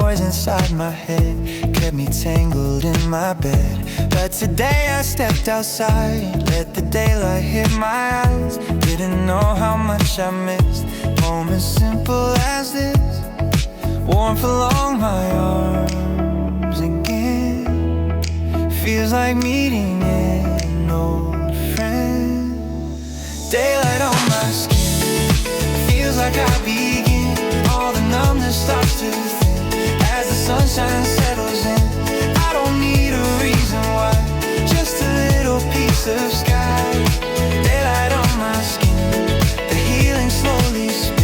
noise inside my head kept me tangled in my bed. But today I stepped outside, let the daylight hit my eyes. Didn't know how much I missed moments simple as this, warmth along my arms again. Feels like meeting an old friend. Daylight on my skin, feels like I begin. All the numbness starts to thin as the sunshine settles in. I don't need a reason why, just a little piece of sky. Daylight on my skin, the healing slowly spins.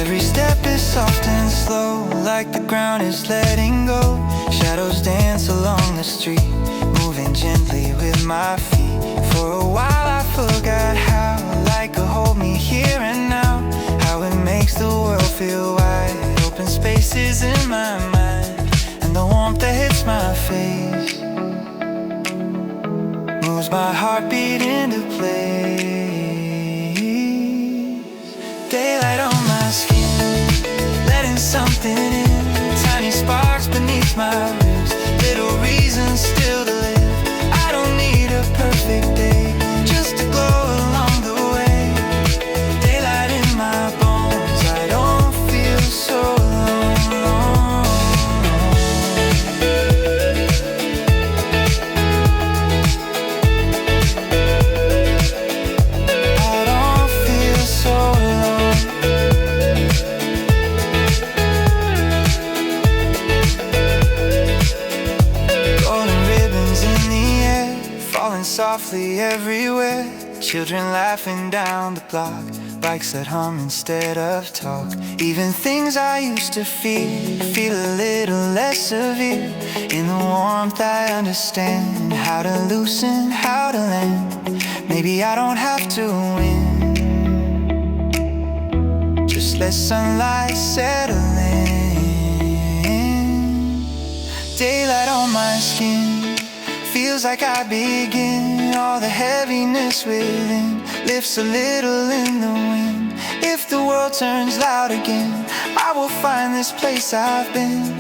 Every step is soft and slow, like the ground is letting go. Shadows dance along the street, moving gently with my feet. For a while I forgot how light could hold me here and now, how it makes the world feel wide open spaces in my mind. And the warmth that hits my face moves my heartbeat into place. Daylight on my skin, letting something in. Tiny sparks beneath my ribs, little reasons still to live. I don't need a perfect day, just a glow along the way. Daylight in my bones, I don't feel so alone. I don't feel so alone. Golden ribbons in the air, falling softly everywhere. Children laughing down the block, bikes that hum instead of talk. Even things I used to fear feel a little less severe. In the warmth I understand how to loosen, how to land. Maybe I don't have to win, just let sunlight settle in. Daylight on my skin, feels like I begin. All the heaviness within lifts a little in the wind. If the world turns loud again, I will find this place I've been.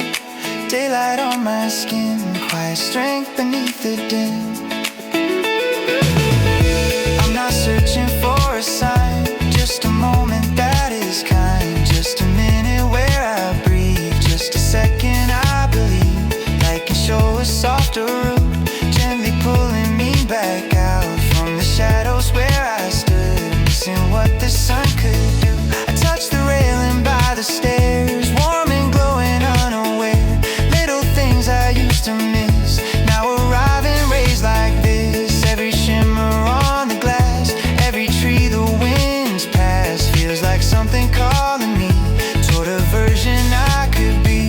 Daylight on my skin, quiet strength beneath the din. I'm not searching for a sign, just a moment that is kind. Just a minute where I breathe, just a second I believe. Light can show a softer route, gently pulling me back out from the shadows where I stood, missing what the sun could do. I touched the railing by the stairs, warm and glowing unaware. Little things I used to miss now arrive and raise like this. Every shimmer on the glass, every tree the winds pass, feels like something calling me toward a version I could be.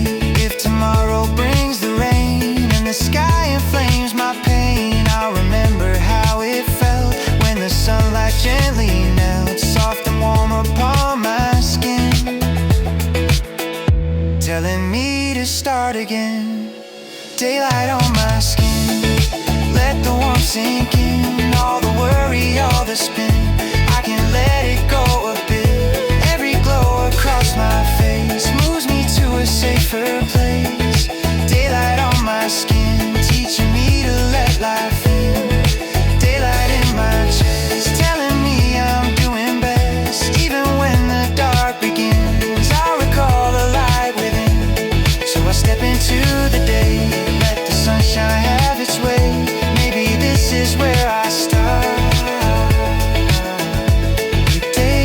If tomorrow brings the rain and the sky inflames my pain, I'll remember how it felt when the sunlight gently knelt, soft and warm upon my skin, telling me to start again. Daylight on my skin, let the warmth sink in. All the worry, all the spin, I can let it go a bit. Every glow across my face moves me to a safer place. Daylight on my skin, teaching me to let life in. Daylight in my chest, telling me I'm doing best. Even when the dark begins, I recall the light within. So I step into the day, let the sunshine have its way. Maybe this is where I start. The day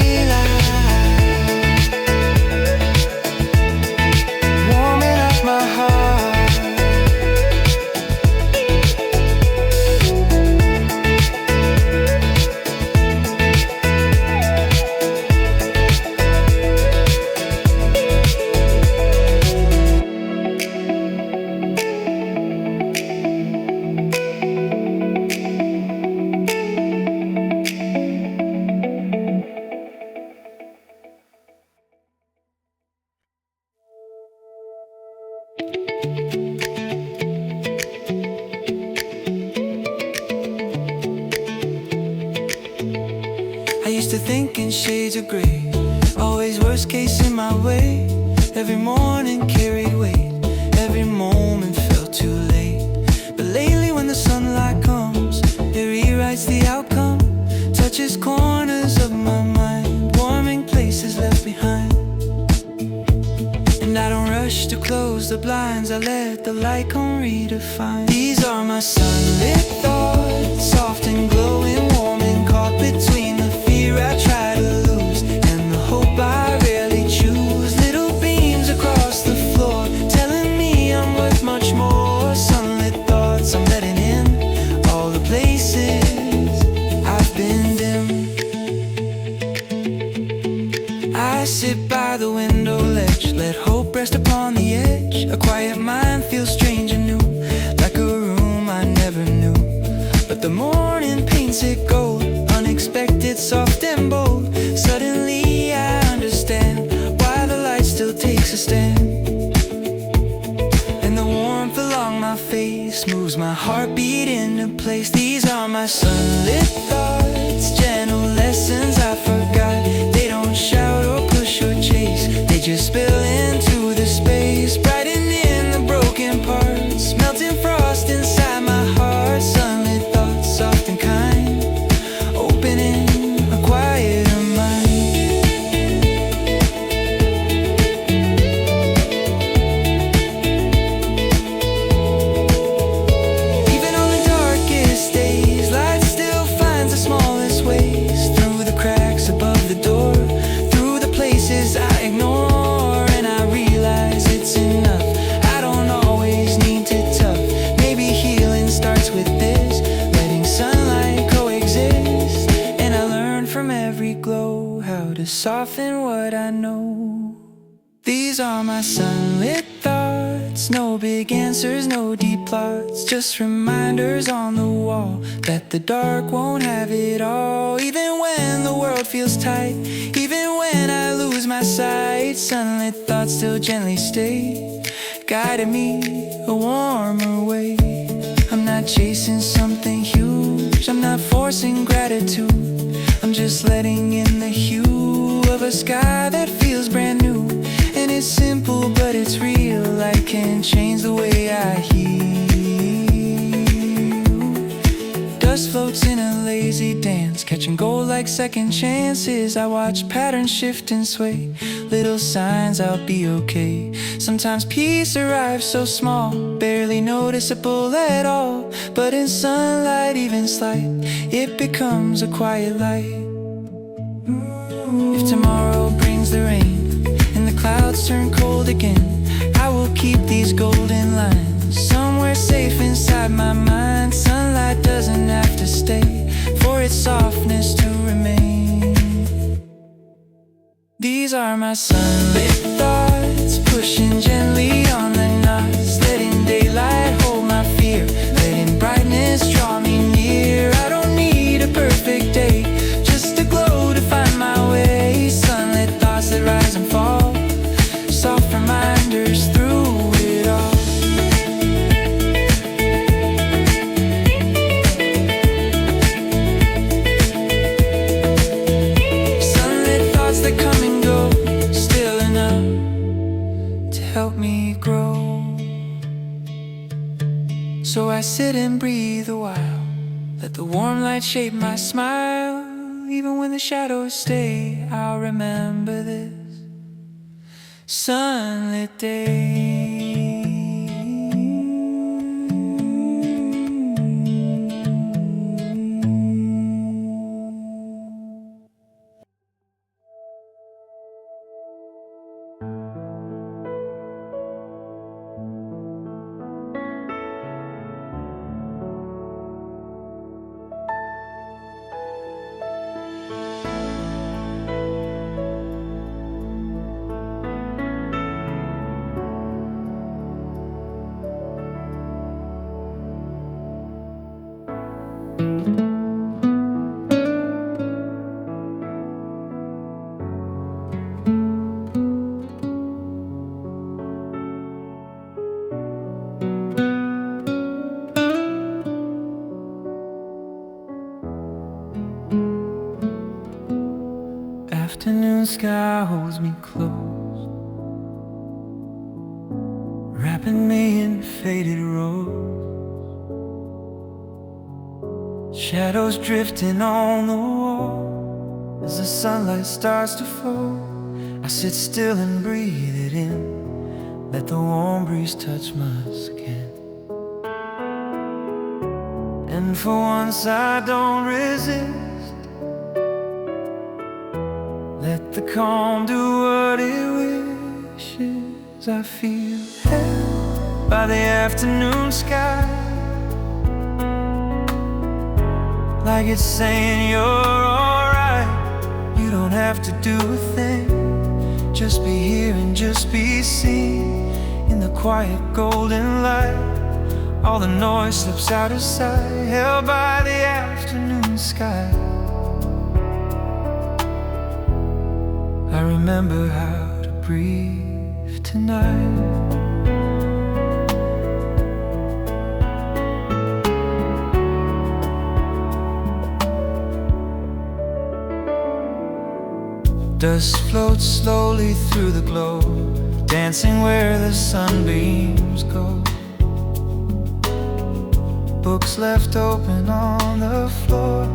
shades of gray. Always worst case in my way. Every morning carried weight. Every moment felt too late. But lately when the sunlight comes, it rewrites the outcome. Touches corners of my mind, warming places left behind. And I don't rush to close the blinds, I let the light come redefine. These are my sunlit thoughts, soft and glowing, warm and caught between the fear I try to lose and the hope I rarely choose. Little beams across the floor, telling me I'm worth much more. Sunlit thoughts I'm letting in, all the places I've been dim. I sit by the window ledge, let hope rest upon the edge. A quiet mind feels strange and new, like a room I never knew. But the morning paints it gold, unexpected, soft and bold. Suddenly I understand why the light still takes a stand. And the warmth along my face moves my heartbeat into place. These are my sunlit thoughts, gentle lessons I forgot. They don't shout or push or chase, they just spill into the space, brightening the broken parts, melting frost inside my heart. Sunlit thoughts, soft and kind, opening a quieter mind. Even on the darkest days, light still finds the smallest ways, through the cracks above the door, through the places I ignore. And I realize it's enough, I don't always need to tough. Maybe healing starts with this, letting sunlight coexist. And I learn from every glow how to soften what I know. These are my sunlit thoughts, no big answers, no deep plots, just reminders on the wall that the dark won't have it all. Even when the world feels tight, even when I lose my sight, sunlit thoughts still gently stay, guiding me a warmer way. I'm not chasing something huge, I'm not forcing gratitude, I'm just letting in the hue of a sky that feels brand new. And it's simple but it's real, light can change the way I heal. Dust floats in a lazy dance, catching gold like second chances. I watch patterns shift and sway, little signs I'll be okay. Sometimes peace arrives so small, barely noticeable at all, but in sunlight even slight, it becomes a quiet light. If tomorrow brings the rain and the clouds turn cold again, I will keep these golden lines somewhere safe inside my mind. Sunlight doesn't have to stay for its softness to remain. These are my sunlit thoughts, pushing gently on the knots, letting daylight hold my fear, letting brightness draw me near. I don't need a perfect day, just a glow to find my way. Sunlit thoughts that rise and fall, soft reminders through it all. Sunlit thoughts that come and go, still enough to help me grow. So I sit and breathe a while, let the warm light shape my smile. Even when the shadows stay, I'll remember this sunlit day. afternoon sky holds me close, wrapping me in faded rose. Shadows drifting on the wall as the sunlight starts to fall. I sit still and breathe it in, let the warm breeze touch my skin. And for once I don't resist, let the calm do what it wishes. I feel held by the afternoon sky, like it's saying you're alright. You don't have to do a thing, just be here and just be seen. In the quiet golden light, all the noise slips out of sight, held by the afternoon sky. I remember how to breathe tonight. Dust floats slowly through the globe, dancing where the sunbeams go. Books left open on the floor,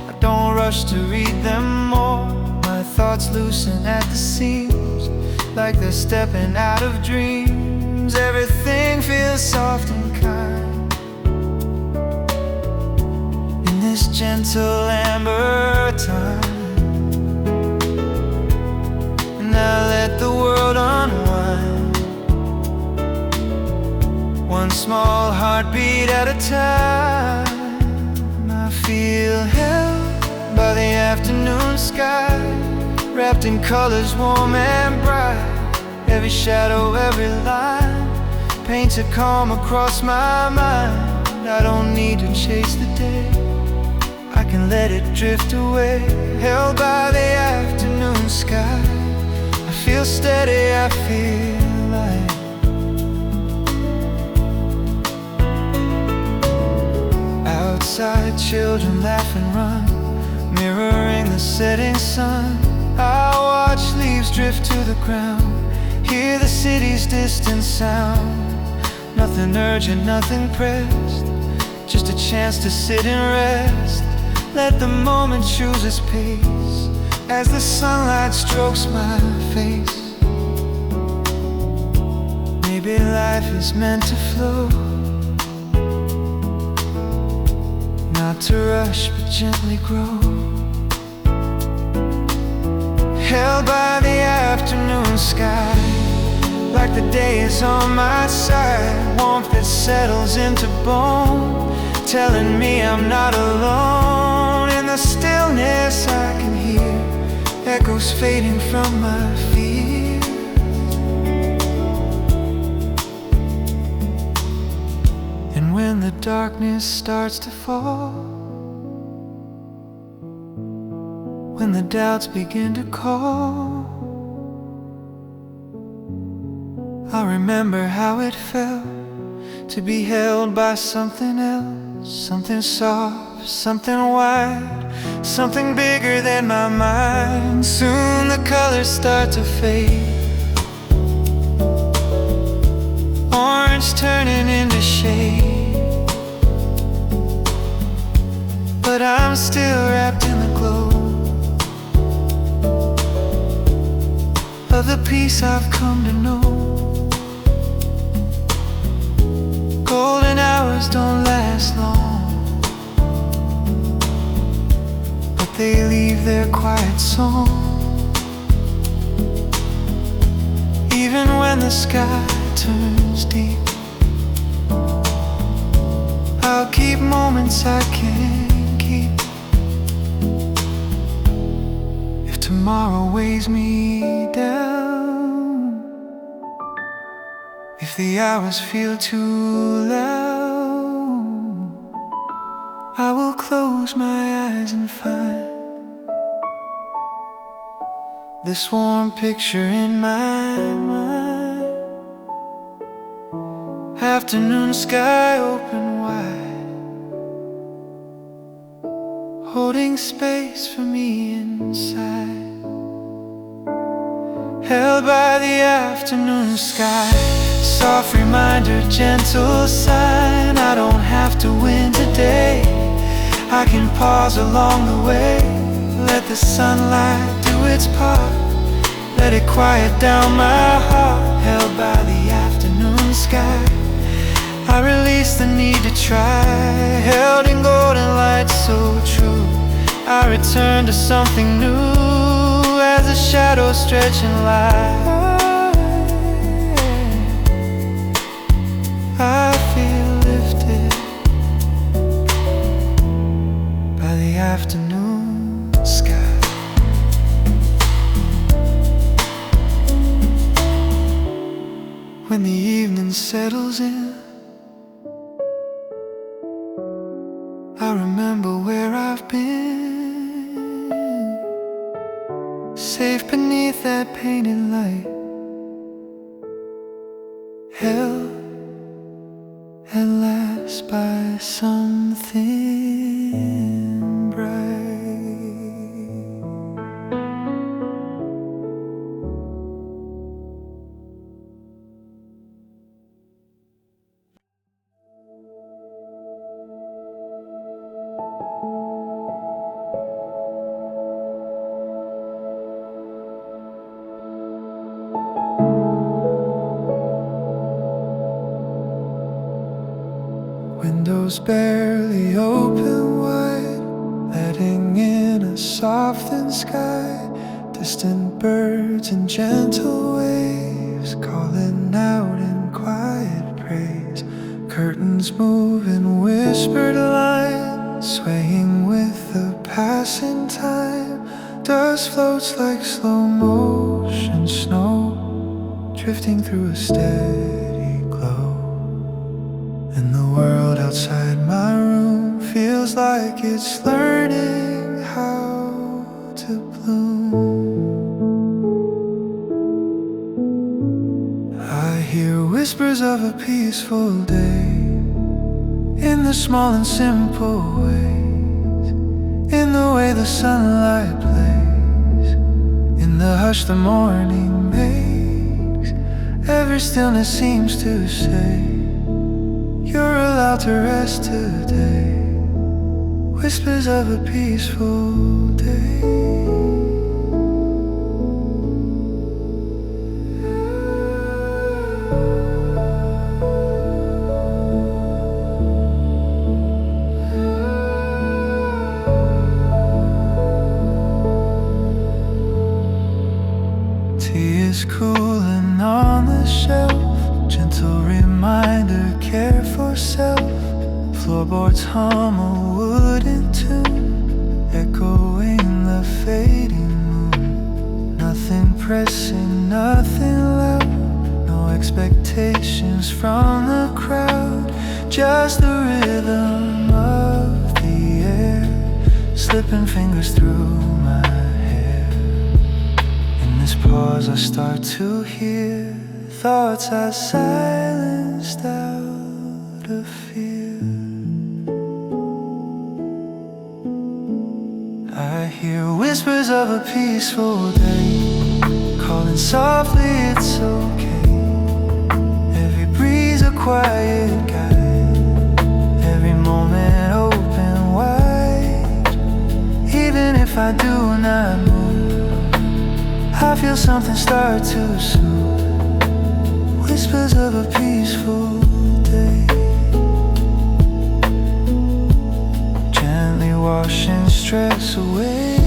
I don't rush to read them more. My thoughts loosen at the seams, like they're stepping out of dreams. Everything feels soft and kind in this gentle amber time. Now let the world unwind, one small heartbeat at a time. I feel held by the afternoon sky, wrapped in colors warm and bright. Every shadow, every line paints a calm across my mind. I don't need to chase the day, I can let it drift away. Held by the afternoon sky, I feel steady, I feel light. Outside, children laugh and run, mirroring the setting sun. I watch leaves drift to the ground, hear the city's distant sound. Nothing urgent, nothing pressed, just a chance to sit and rest. Let the moment choose its pace as the sunlight strokes my face. Maybe life is meant to flow, not to rush but gently grow. Held by the afternoon sky, like the day is on my side. Warmth that settles into bone, telling me I'm not alone. In the stillness I can hear echoes fading from my fear. And when the darkness starts to fall, when the doubts begin to call, I remember how it felt to be held by something else, something soft, something wide, something bigger than my mind. Soon the colors start to fade, orange turning into shade, but I'm still wrapped in the glow of the peace I've come to know. Golden hours don't last long, but they leave their quiet song. Even when the sky turns deep, I'll keep moments I can't keep. If tomorrow weighs me down, if the hours feel too loud, I will close my eyes and find this warm picture in my mind. Afternoon sky open wide, holding space for me inside. held by the afternoon sky. Soft reminder, gentle sign, I don't have to win today. I can pause along the way, let the sunlight do its part, let it quiet down my heart. Held by the afternoon sky, I release the need to try. Held in golden light so true, I return to something new. As the shadows stretch and lie, I feel lifted by the afternoon sky. When the evening settles in, I remember where I've been, safe beneath that painted light, held at last by something bright. Windows barely open wide, letting in a softened sky. Distant birds and gentle waves calling out in quiet praise. Curtains move in whispered lines, swaying with the passing time. Dust floats like slow motion snow, drifting through a steady glow. And the world outside my room feels like it's learning how to bloom. I hear whispers of a peaceful day, in the small and simple ways, in the way the sunlight plays, in the hush the morning makes. Every stillness seems to say, you're allowed to rest today. Whispers of a peaceful day. Tea is cooling on the shelf, gentle reminder, care for self. Floorboards hum a wooden tune, echoing the fading moon. Nothing pressing, nothing loud, no expectations from the crowd, just the rhythm of the air, slipping fingers through my hair. In this pause I start to hear thoughts I silenced out of fear. I hear whispers of a peaceful day, calling softly it's okay. Every breeze a quiet guide, every moment open wide. Even if I do not move, I feel something start to soothe. Whispers of a peaceful day, gently washing stress away,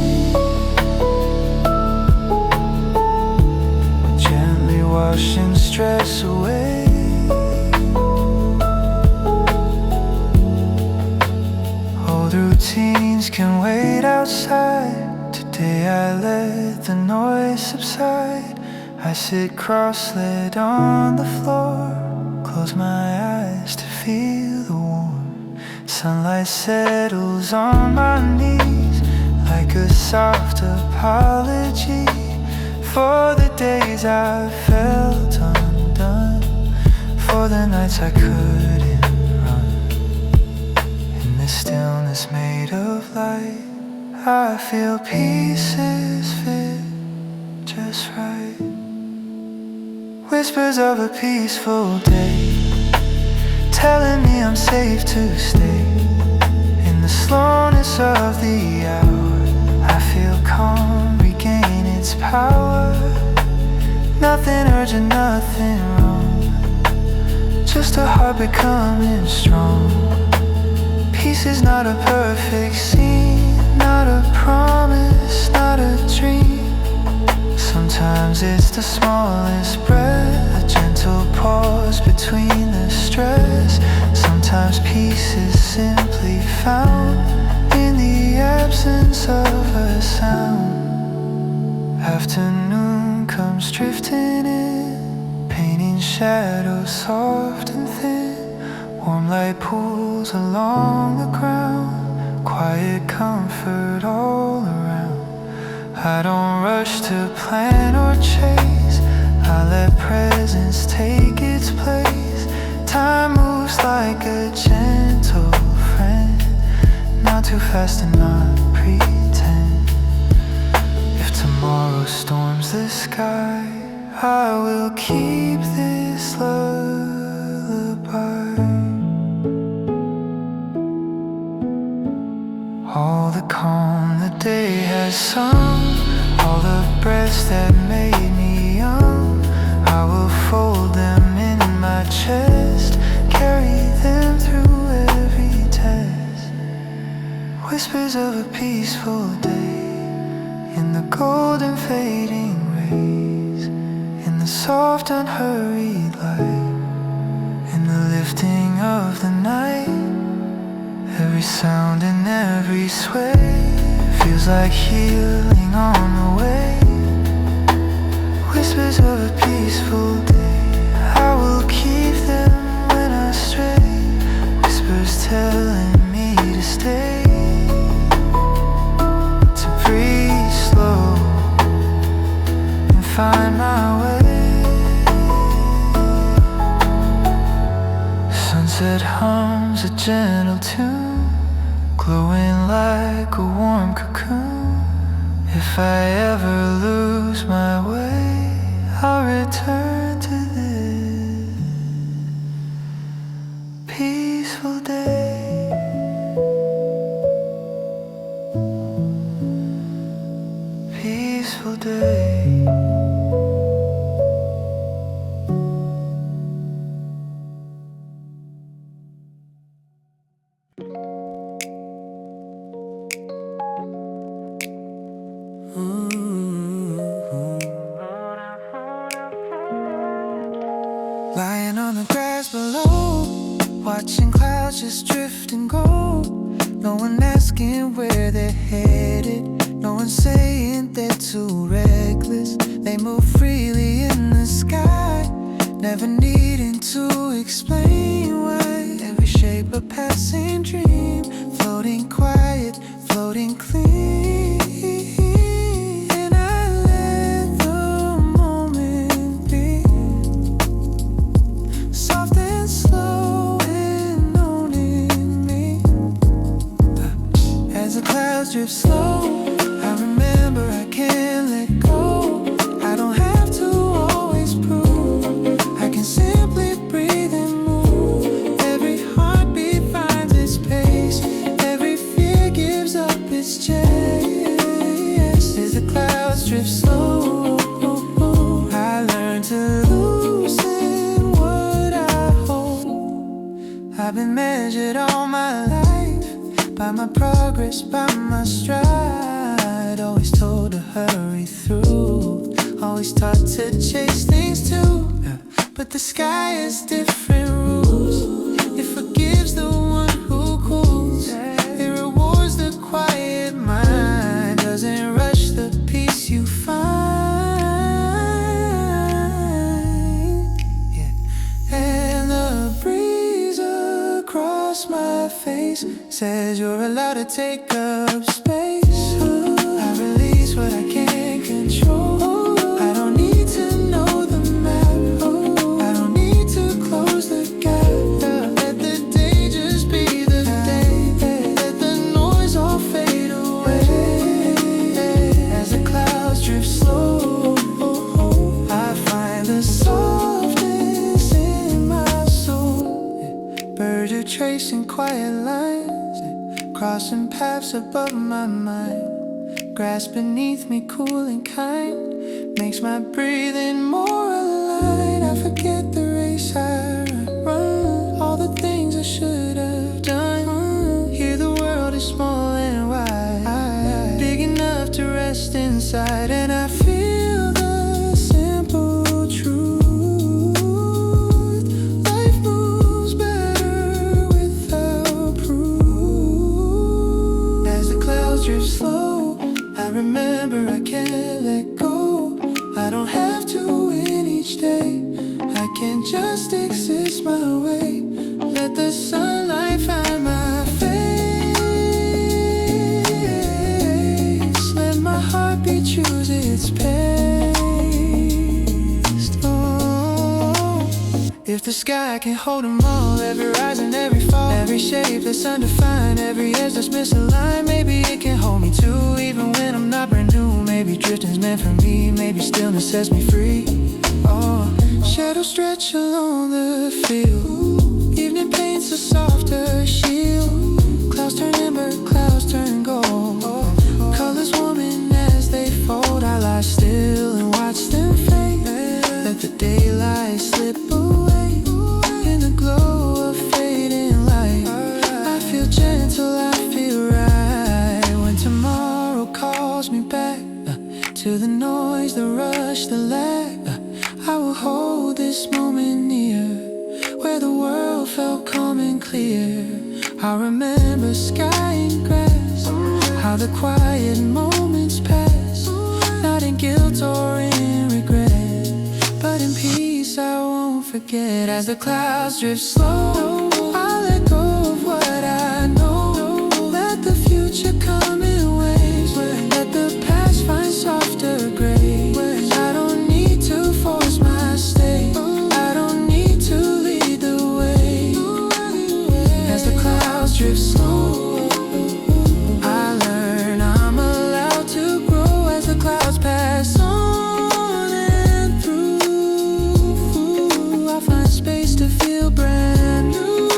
gently washing stress away. Old routines can wait outside. Today I let the noise subside. I sit cross-legged on the floor, close my eyes to feel the warm. Sunlight settles on my knees like a soft apology for the days I felt undone, for the nights I couldn't run. In this stillness made of light, I feel pieces fit just right. Whispers of a peaceful day, telling me I'm safe to stay. In the slowness of the hour, I feel calm, regain its power. Nothing urgent, nothing wrong, just a heart becoming strong. Peace is not a perfect scene, not a promise, not a dream. Sometimes it's the smallest breath, a gentle pause between the stress. Sometimes peace is simply found in the absence of a sound. Afternoon comes drifting in, painting shadows soft and thin. Warm light pools along the ground, quiet comfort all around. I don't rush to plan or chase, I let presence take its place. Time moves like a gentle friend, not too fast and not pretend. If tomorrow storms the sky, I will keep this lullaby. All the calm the day has sung, all the breaths that made me young, I will fold them in my chest, carry them through every test. Whispers of a peaceful day, in the golden fading rays, in the soft unhurried light, in the lifting of the night. Every sound and every sway feels like healing on the way. Whispers of a peaceful day, I will keep them when I stray. Whispers telling me to stay, to breathe slow and find my way. Sunset hums a gentle tune, glowing like a warm cocoon. If I ever lose my way, I'll return to this peaceful day. Peaceful day. Lying on the grass below, watching clouds just drift and go. No one asking where they're headed, no one saying they're too reckless. They move freely in the sky, never needing to explain why. Every shape a passing dream, floating quiet, floating clean. Drift slow, I remember I can't let go. I don't have to always prove, I can simply breathe and move. Every heartbeat finds its pace, every fear gives up its chase. As the clouds drift slow, I learn to loosen what I hold. I've been measured all my life by my progress, by my stride. Always told to hurry through, always taught to chase things too. But the sky has different rules, it forgives the one who cools. It rewards the quiet mind, doesn't rush the peace you find. And the breeze across my face says you're allowed to take up space. I release what I can't control. I don't need to know the map. I don't need to close the gap. Let the day just be the day. Let the noise all fade away. As the clouds drift slow, I find the soul tracing quiet lines, crossing paths above my mind. Grass beneath me, cool and kind, makes my breathing more aligned. I forget the race I run, all the things I should have done. Here the world is small and wide, big enough to rest inside, and I feel the simple truth. Life moves better without proof. As the clouds drift slow, I remember I can't let go. I don't have to win each day, I can just exist my way. Let the sunlight find my face, let my heartbeat choose its pace. Oh, if the sky can hold them all, every rise and every fall, every shape that's undefined, every edge that's misaligned, maybe it can hold me too, even when I'm not brand new. Maybe drifting's meant for me, maybe stillness sets me free. Oh, shadows stretch along the field, evening paints a softer shield. Clouds turn amber, clouds turn gold, colors warming as they fold. I lie still and watch them fade, let the daylight slip away in the glow of fading light. I feel gentle, I feel right, when tomorrow calls me back to the noise, the rush, the lag. I will hold this moment near, where the world felt calm and clear. I remember sky and grass, how the quiet moments pass, not in guilt or in regret, but in peace I won't forget. As the clouds drift slow, I'll let go of what I know, let the future come in waves, let the past find softer grace. I don't need to force my stay, I don't need to lead the way. As the clouds drift slow, I learn I'm allowed to grow. As the clouds pass on and through, I find space to feel brand new.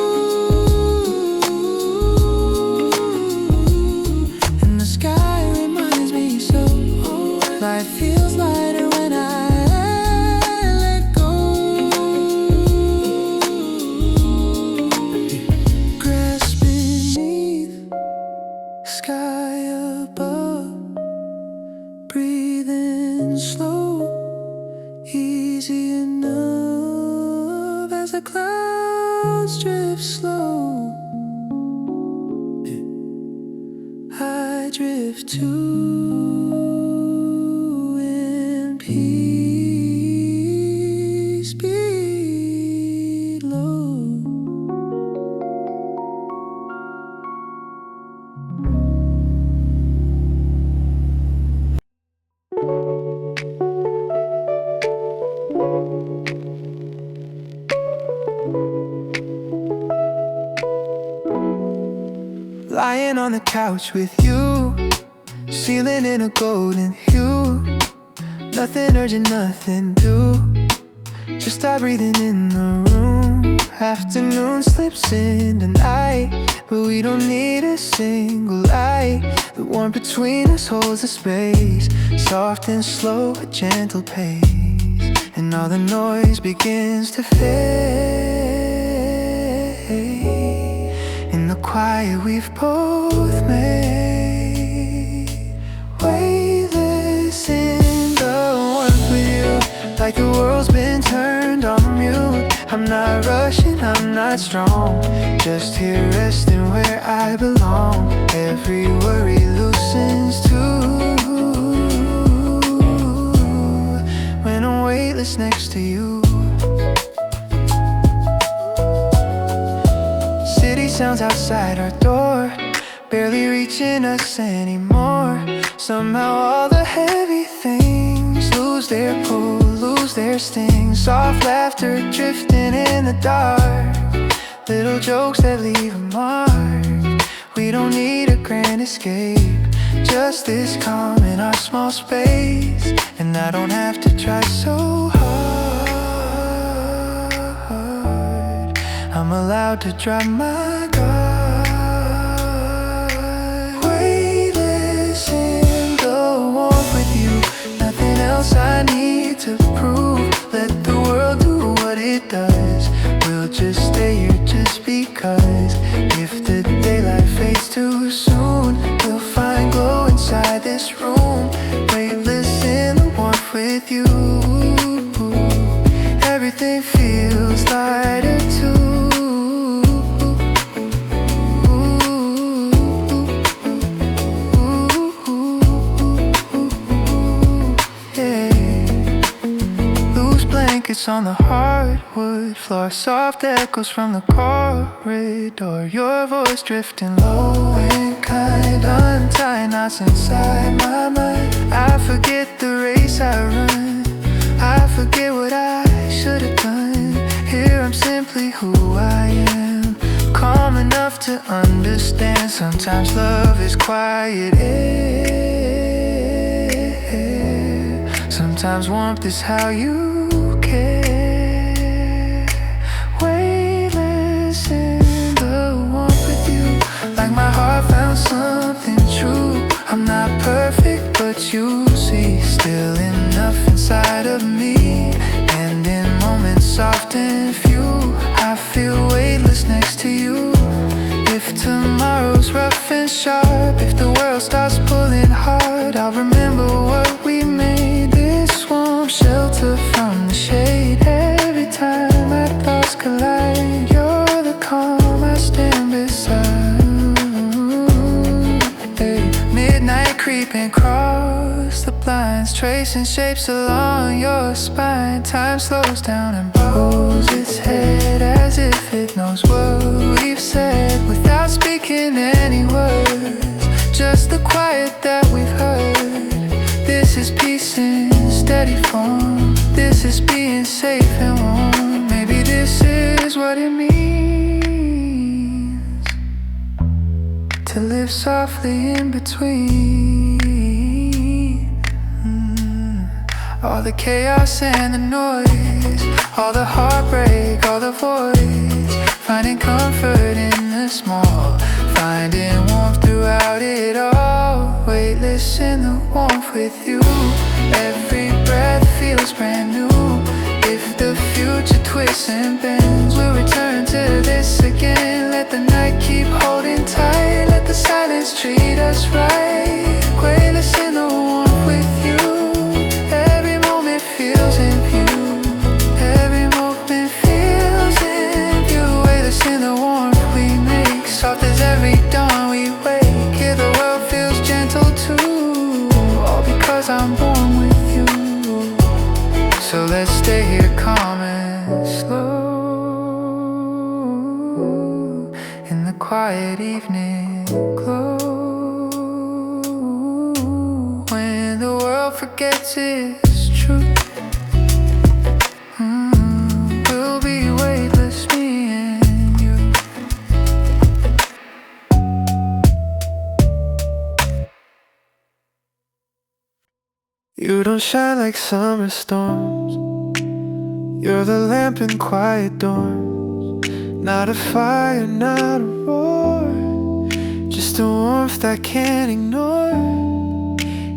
And the sky reminds me so, life feels lighter when I let go. Grass beneath, sky above, breathing slow, easy enough. As the clouds drift slow, I drift too, in peace below. Lying on the couch with you, ceiling in a golden hue, nothing urgent, nothing due, just start breathing in the room. Afternoon slips into night, but we don't need a single light. The warmth between us holds a space, soft and slow, a gentle pace, and all the noise begins to fade in the quiet we've both made. Weightless in the warmth with you, like the world's been turned on mute. I'm not rushing, I'm not strong, just here resting where I belong. Every worry loosens too when I'm weightless next to you. City sounds outside our door, barely reaching us anymore. Somehow all the heavy things lose their pull, lose their sting. Soft laughter drifting in the dark, little jokes that leave a mark. We don't need a grand escape, just this calm in our small space. And I don't have to try so hard, I'm I'm allowed to drop my guard. Weightless in the warmth with you, nothing else I need to prove. Let the world do what it does. We'll just stay here just because. If the daylight fades too soon, we'll find glow inside this room. Weightless in the warmth with you, everything feels lighter too. Blankets on the hardwood floor, soft echoes from the corridor. Your voice drifting low and kind, untie knots inside my mind. I forget the race I run, I forget what I should have done. Here I'm simply who I am, calm enough to understand. Sometimes love is quiet air, sometimes warmth is how you care. Weightless in the warmth with you, like my heart found something true. I'm not perfect, but you see, still enough inside of me. And in moments soft and few, I feel weightless next to you. If tomorrow's rough and sharp, if the world starts pulling hard, I'll remember what we made. This warm shelter from the shade. Every time our thoughts collide, you're the calm I stand beside. Hey, midnight creeping across the blinds, tracing shapes along your spine. Time slows down and bows its head as if it knows what we've said without speaking any words. Just the quiet that we've heard. This is peace in steady form. This is being safe and warm. Maybe this is what it means to live softly in between. All the chaos and the noise, all the heartbreak, all the voids. Finding comfort in the small, finding warmth throughout it all. Weightless in the warmth with you, every breath feels brand new. If the future twists and bends, we'll return to this again. Let the night keep holding tight, let the silence treat us right. Weightless in the warmth with you, every moment feels in view. Every moment feels in view. Weightless in the warmth we make, soft as every dawn we wake. Here the world feels gentle too, all because I'm born with you. So let's stay here calm and slow, in the quiet evening glow. When the world forgets its truth, we'll be weightless, me and you. You don't shine like summer storms, you're the lamp in quiet dorms. Not a fire, not a roar, just a warmth I can't ignore.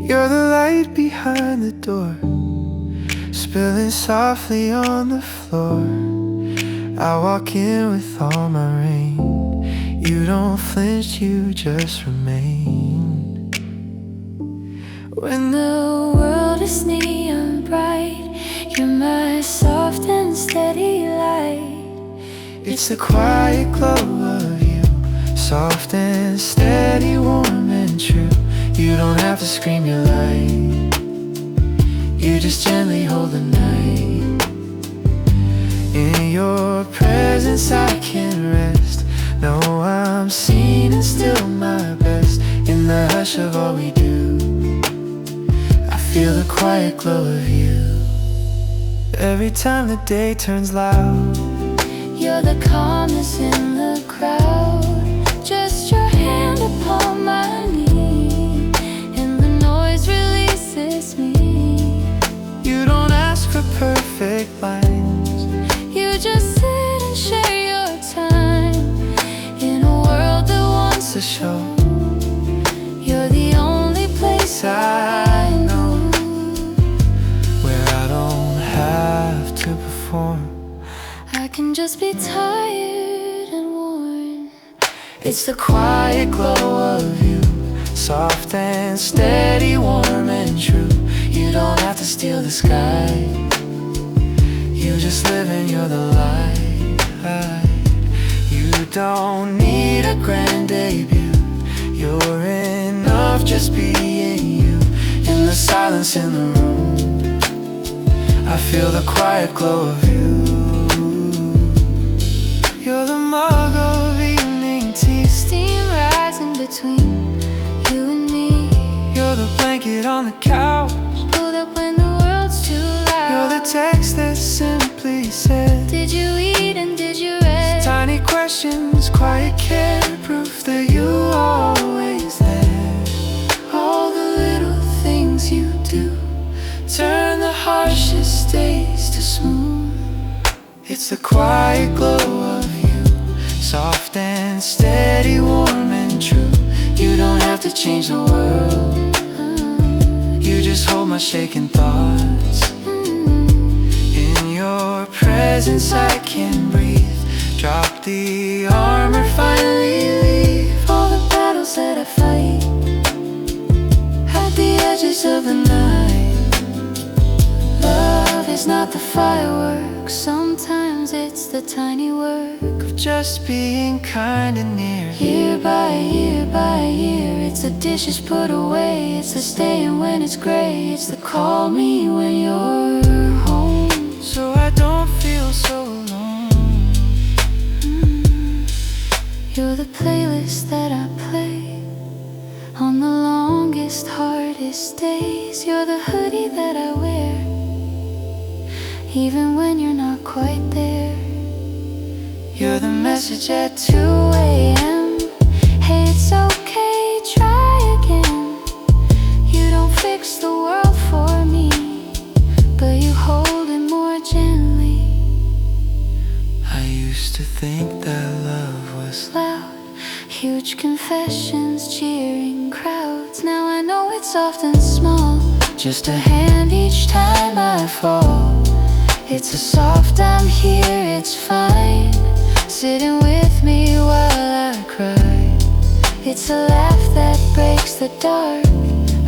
You're the light behind the door, spilling softly on the floor. I walk in with all my rain, you don't flinch, you just remain. When the world is neon bright, you're my soft and steady light. It's the quiet glow of you, soft and steady, warm and true. You don't have to scream your light, you just gently hold the night. In your presence I can rest, know I'm seen and still my best. In the hush of all we do, I feel the quiet glow of you. Every time the day turns loud, you're the calmness in the crowd. Just your hand upon my knee, and the noise releases me. You don't ask for perfect lines, you just sit and share your time. show. You're the only place I know where I don't have to perform. I can just be tired and worn. It's the quiet glow of you, soft and steady, warm and true. You don't have to steal the sky, you just live and you're the light. You don't need a grand debut, you're enough just being you. In the silence in the room, I feel the quiet glow of you. You're the mug of evening tea, Steam rising between you and me. you're the blanket on the couch, Pulled up when the world's too loud. you're the text that simply said, did you eat and did you rest? tiny questions, quiet care, proof that you are always there. All the little things you do turn the harshest days to smooth. It's the quiet glow of you, soft and steady, warm and true. You don't have to change the world, you just hold my shaking thoughts. In your presence I can breathe. Drop the armor, finally leave All the battles that I fight at the edges of the night. Love is not the fireworks, sometimes it's the tiny work of just being kind and near. year by year by year. It's the dishes put away, it's the staying when it's gray, it's the call me when you're home. So I don't feel so alone. You're the playlist that I play on the longest, hardest days. You're the hoodie that I wear even when you're not quite there. You're the message at 2 a.m. Hey, it's okay, try again. You don't fix the world for me, but you hold it more gently. I used to think that love was Loud, huge confessions, cheering crowds. Now I know it's often small, just a hand each time I fall. It's a soft I'm here, it's fine, sitting with me while I cry. It's a laugh that breaks the dark,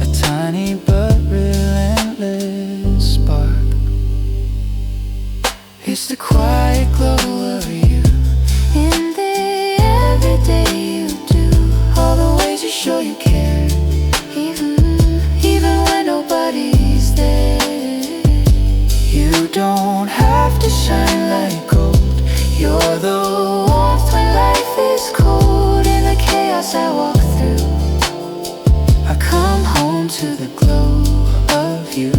a tiny but relentless spark. It's the quiet glow of you, in the everyday you do, all the ways you show you care, even when nobody's there. you don't have to shine like gold. You're the warmth when life is cold. In the chaos I walk through, I come home to the glow of you.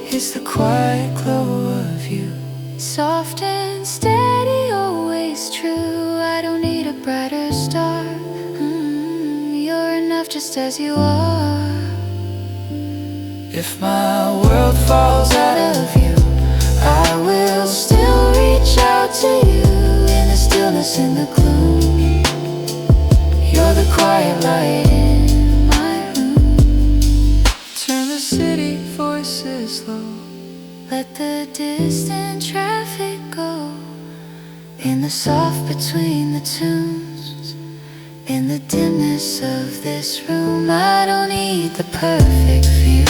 It's the quiet glow of you. soft and steady, always true. I don't need a brighter star. You're enough just as you are. If my world falls out of you, I will still reach out to you in the stillness, in the gloom. You're the quiet light in my room. turn the city voices low. Let the distant traffic go. In the soft between the tunes, in the dimness of this room, I don't need the perfect view.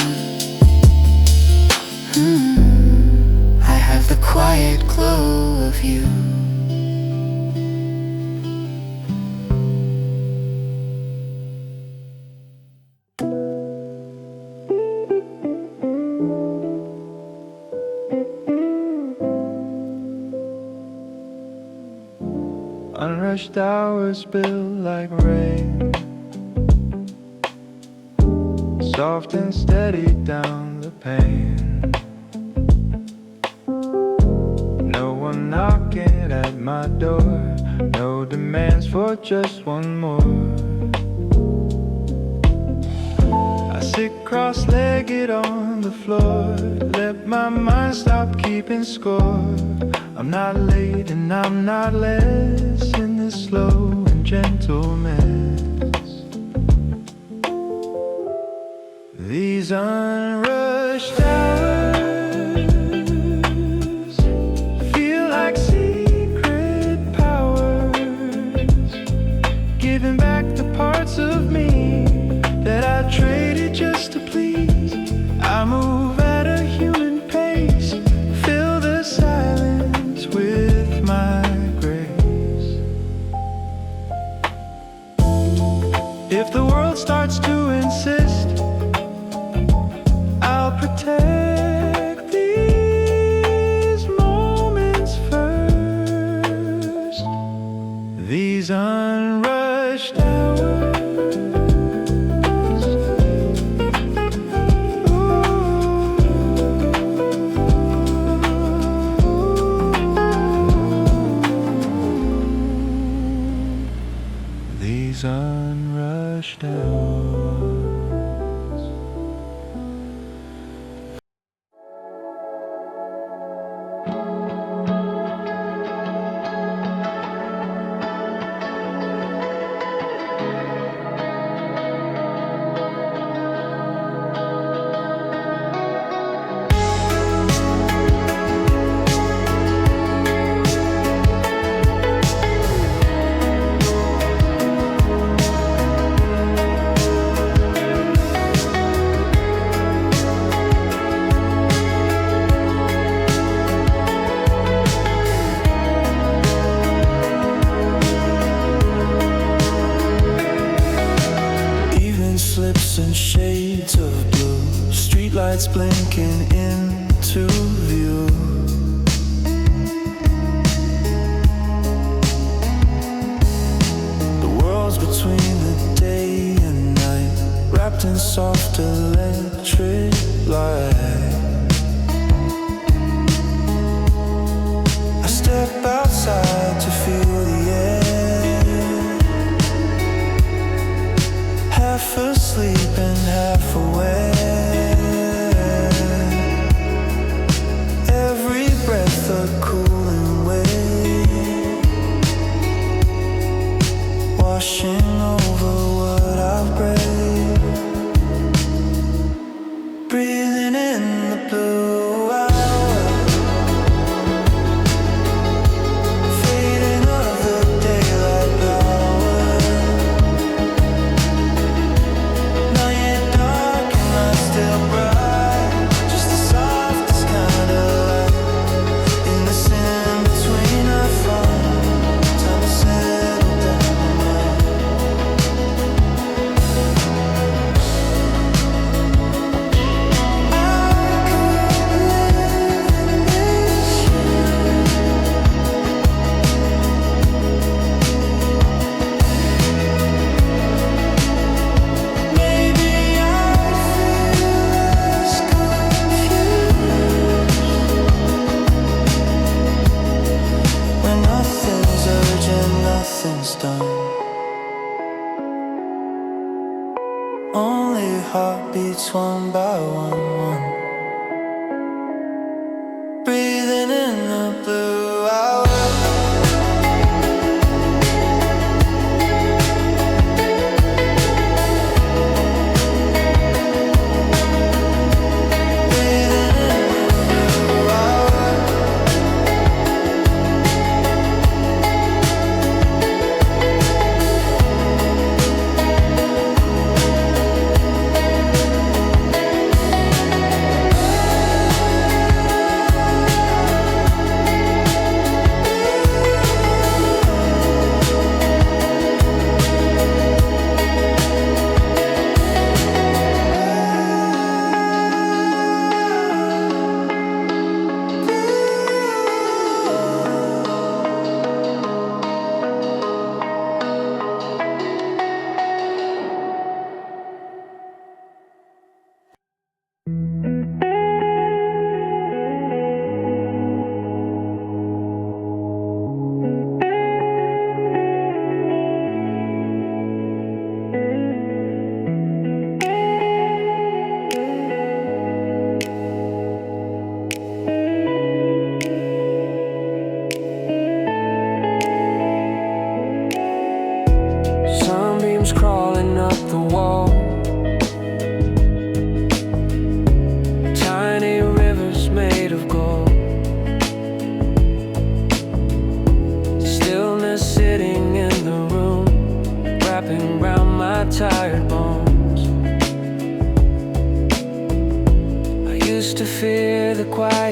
I have the quiet glow of you. Unrushed hours build like rain, soft and steady down the pane. No one knocking at my door, no demands for just one more. I sit cross-legged on the floor, let my mind stop keeping score. I'm not late and I'm not less in this slow and gentleness. These unrushed hours feel like secret powers, giving back the parts of me that I traded just to please. I move at a human pace, fill the silence with my grace. If the world starts to insist, I'll protect these moments first. These unrushed hours. These unrushed hours. Slips and shades of blue, streetlights blinking into view. The world's between the day and night, wrapped in soft electric light. I step outside to feel the air, half asleep and half awake. Every breath a cooling wave, washing over what I've braved. Breathing in the blue hour, fading of the daylight power. Now you're dark and I'm still bright, just the softest kind of light. In this in-between I find time to settle down now. I could live in this Maybe I feel less confused when nothing's urgent, nothing's done. Only heartbeats one by one. Breathing in the blue hour.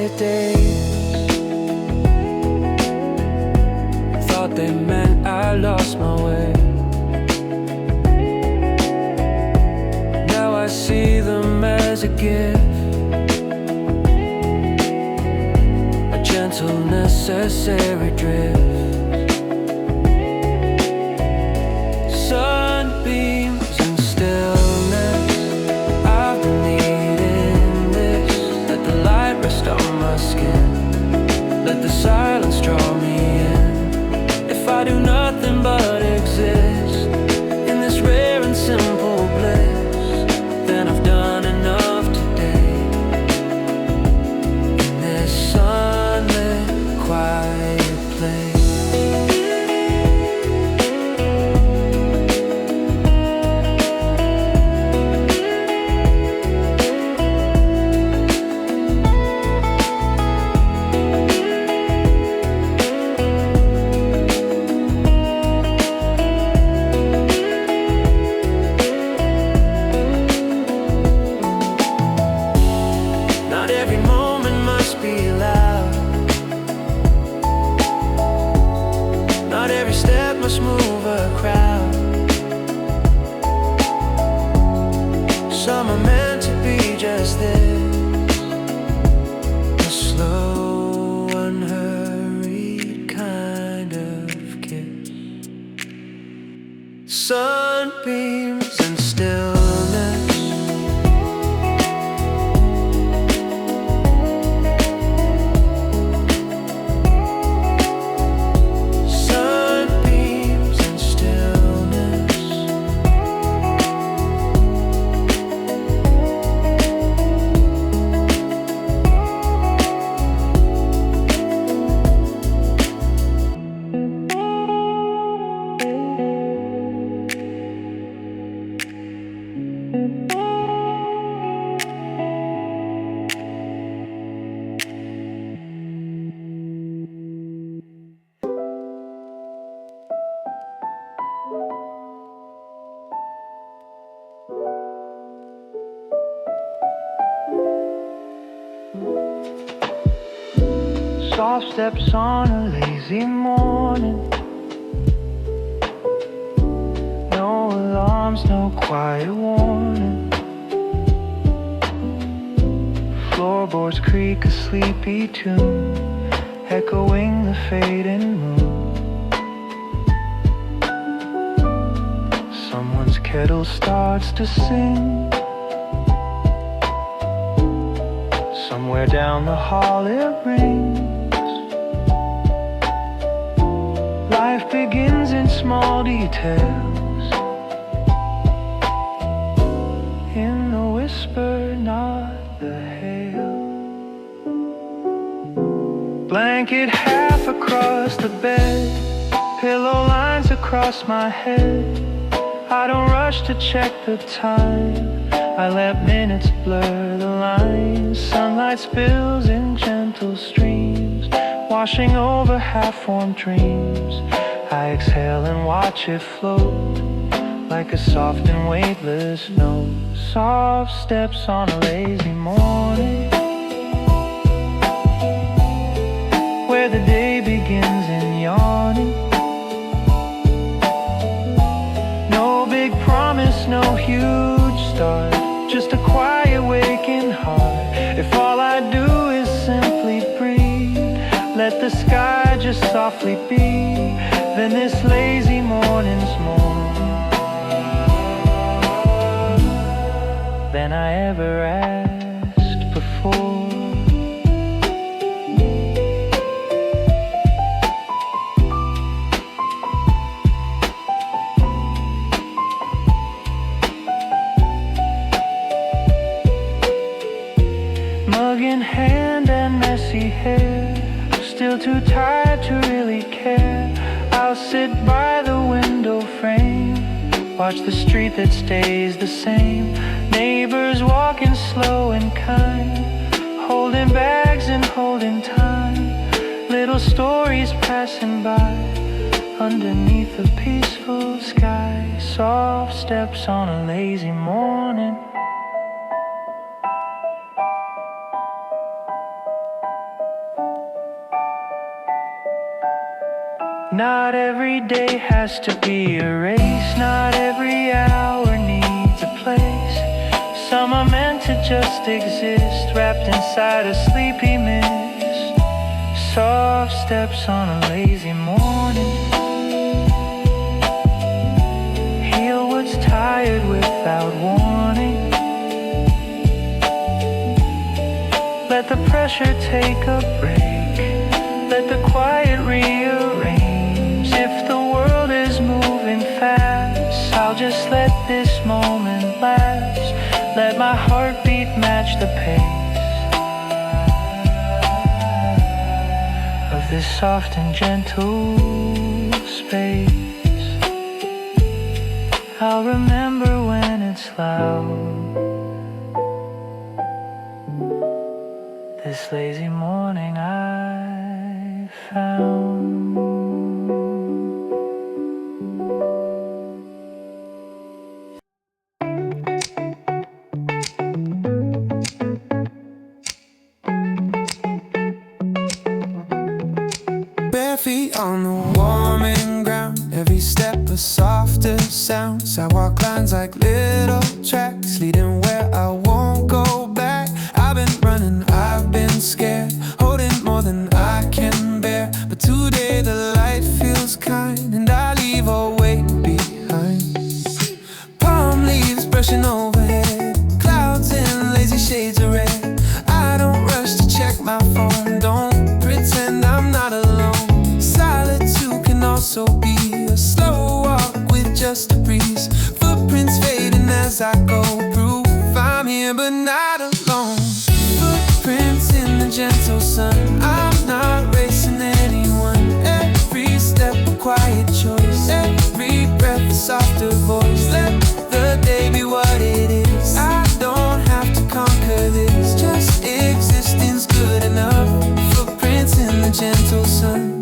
quiet days. Thought they meant I lost my way. Now I see them as a gift, a gentle, necessary drift. Sunbeams and stillness, I've been needing this. Let the light rest on my skin, let the silence draw me in. If I do nothing but exist in this rare and simple bliss, then I've done enough today. In this sunlit, quiet place. Not every moment must be loud. Not every step must move a crowd. Some are meant to be just this, a slow, unhurried kind of kiss. Sunbeams and stillness, sunbeams and stillness. Soft steps on a lazy morning, no alarms, no quiet warning. Floorboards creak a sleepy tune, echoing the fading moon. Someone's kettle starts to sing, somewhere down the hall it rings. Life begins in small details, in the whisper, not the hail. Blanket half across the bed, pillow lines across my head. I don't rush to check the time, I let minutes blur the lines. Sunlight spills in gentle streams, washing over half-formed dreams. I exhale and watch it float, like a soft and weightless note. Soft steps on a lazy morning, where the day begins in yawning. No big promise, no huge start, just a quiet waking heart. If all I do is simply breathe, let the sky just softly be, then this lazy morning's more than I ever asked before. Mug in hand and messy hair, still too tired to really care. I'll sit by the window frame, watch the street that stays the same. Neighbors walking slow and kind, holding bags and holding time. Little stories passing by, underneath a peaceful sky. Soft steps on a lazy morning, Not every day has to be a race. Not every hour needs a place. Some are meant to just exist, wrapped inside a sleepy mist. Soft steps on a lazy morning. Heal what's tired without warning. Let the pressure take a break. Let the quiet rearrange. If the world is moving fast, I'll just let this moment last. Let my heartbeat match the pace of this soft and gentle space. I'll remember when it's loud. This lazy morning I found. Bare feet on the warming ground, every step a softer sound. Sidewalk lines like little tracks, leading where I won't go back. I've been running, I've been scared, holding more than I can bear. But today the light feels kind, and I leave all weight behind. Palm leaves brushing overhead, clouds in lazy shades of red. I don't rush to check my phone, don't pretend I'm not alone. Solitude can also be a slow walk with just a breeze. Footprints fading as I go through. I'm here but not alone. Footprints in the gentle sun. I'm not racing anyone. Every step a quiet choice. Every breath a softer voice. Let the day be what it is. I don't have to conquer this. Just existence good enough. Footprints in the gentle sun.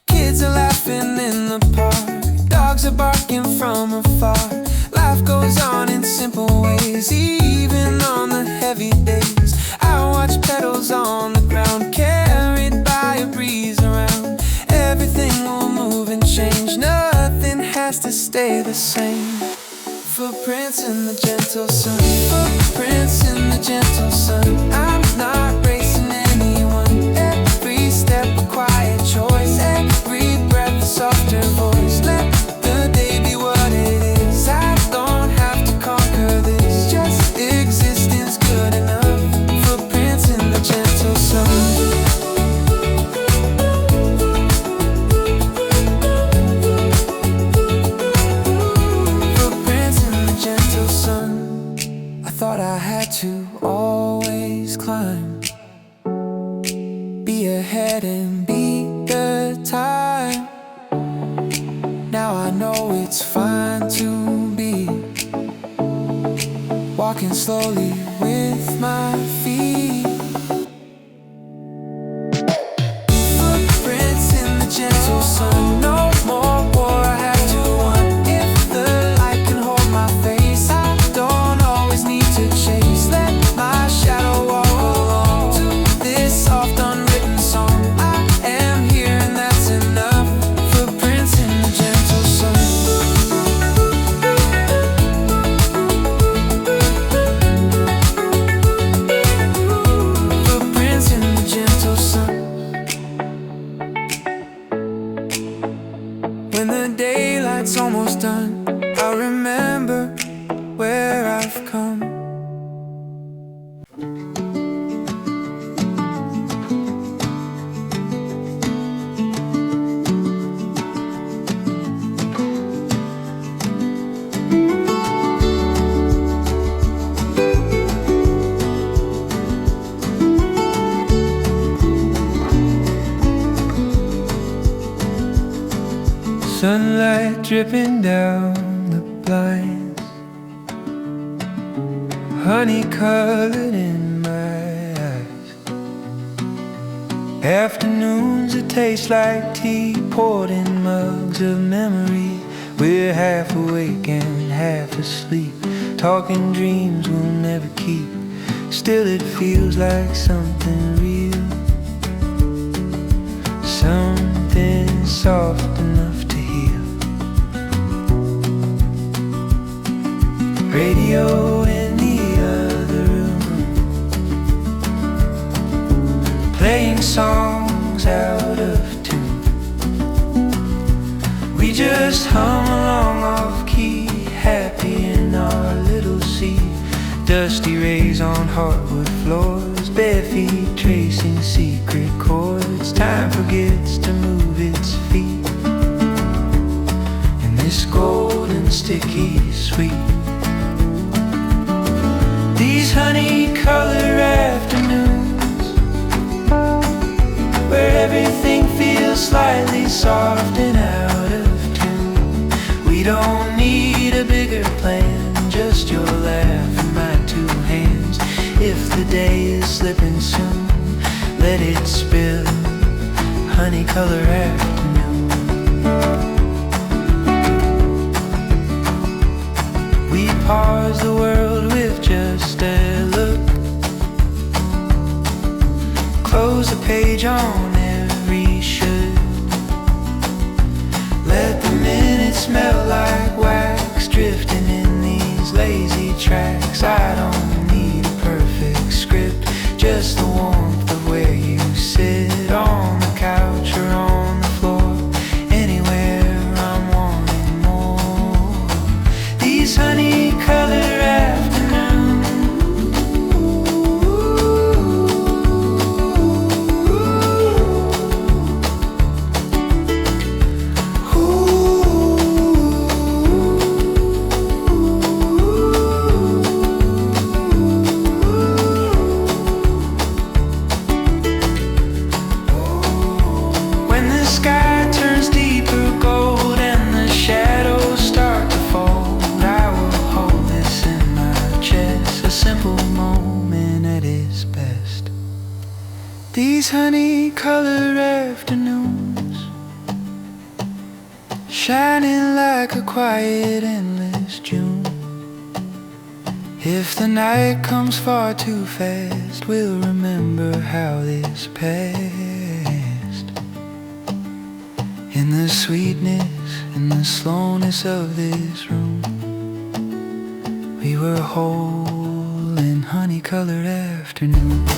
Kids are laughing in the park. Dogs are barking from afar. Life goes on in simple ways, even on the heavy days. I watch petals on the ground, carried by a breeze around. Everything will move and change, nothing has to stay the same. Footprints in the gentle sun. Footprints in the gentle sun. I'm not racing anyone. Every step a quiet choice. Every breath a softer voice. Let the day be what it is. I don't have to conquer this. Just existence good enough. Footprints in the gentle sun. Thought I had to always climb, be ahead and beat the time. Now I know it's fine to be walking slowly with my feet. Footprints in the gentle sun. No more war I have to won. If the light can hold my face, I don't always need to chase. Let my shadow walk along to this soft unwritten song. I am here and that's enough. Footprints in the gentle sun. Footprints in the gentle sun. When the daylight's almost done, I remember where I've come. Sunlight dripping down the blinds, honey colored in my eyes. Afternoons that taste like tea, poured in mugs of memory. We're half awake and half asleep, talking dreams we'll never keep. Still it feels like something real, something radio in the other room, playing songs out of tune. We just hum along off key, happy in our little seat. Dusty rays on hardwood floors, bare feet tracing secret chords. Time forgets to move its feet this golden sticky sweet. These honey-color afternoons, where everything feels slightly soft and out of tune. We don't need a bigger plan, just your laugh and my two hands. If the day is slipping soon, let it spill. Honey-color afternoon. We pause the world with just a look, close the page on every should. Let the minutes smell like wax, drifting in these lazy tracks. I don't need a perfect script, just the warmth of where you sit on the couch or on the floor. Anywhere I'm wanting more. These honey-color afternoons, when the sky turns deeper gold and the shadows start to fold, I will hold this in my chest, a simple moment at its best. These honey-colored afternoons, shining like a quiet, endless June. If the night comes far too fast, we'll remember how this passed. In the sweetness and the slowness of this room, we were whole in honey-colored afternoons.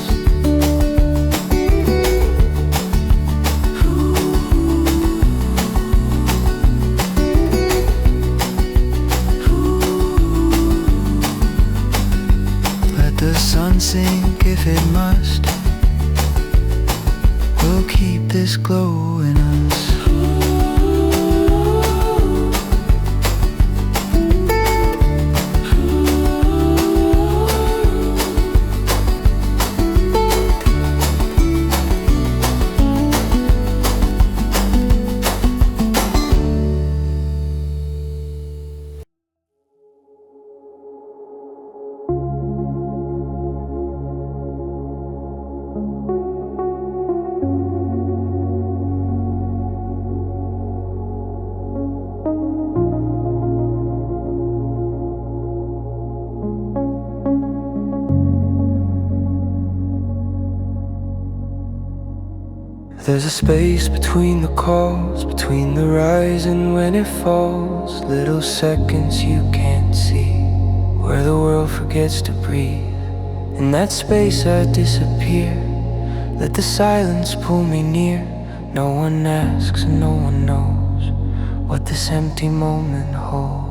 Let the sun sink if it must, we'll keep this glow in us. There's a space between the calls, between the rise and when it falls. Little seconds you can't see, where the world forgets to breathe. In that space I disappear, let the silence pull me near. No one asks and no one knows what this empty moment holds.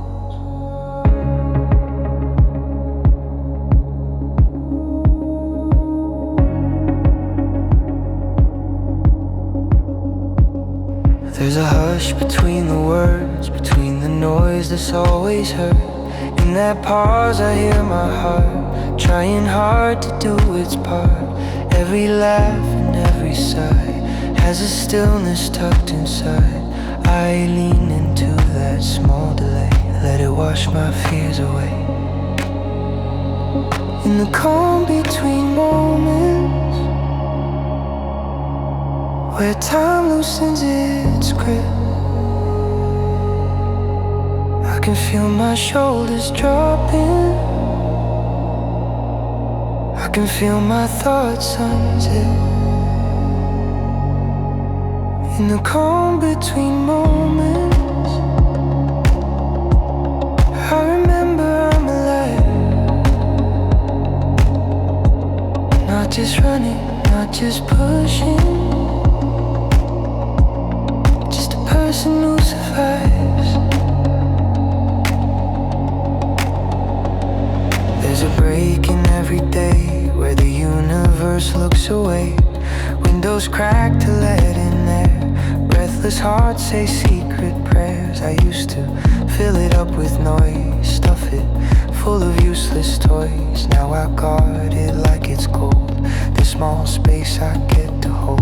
There's a hush between the words, between the noise that's always heard. In that pause I hear my heart trying hard to do its part. Every laugh and every sigh has a stillness tucked inside. I lean into that small delay, let it wash my fears away. In the calm between moments, where time loosens its grip, I can feel my shoulders dropping, I can feel my thoughts unzip. In the calm between moments, I remember I'm alive. just running, not just pushing. Just a person who survives. There's a break in every day where the universe looks away. Windows crack to let in air. Breathless hearts say secret prayers. I used to fill it up with noise, stuff it full of useless toys. Now I guard it like it's gold, the small space I get to hold.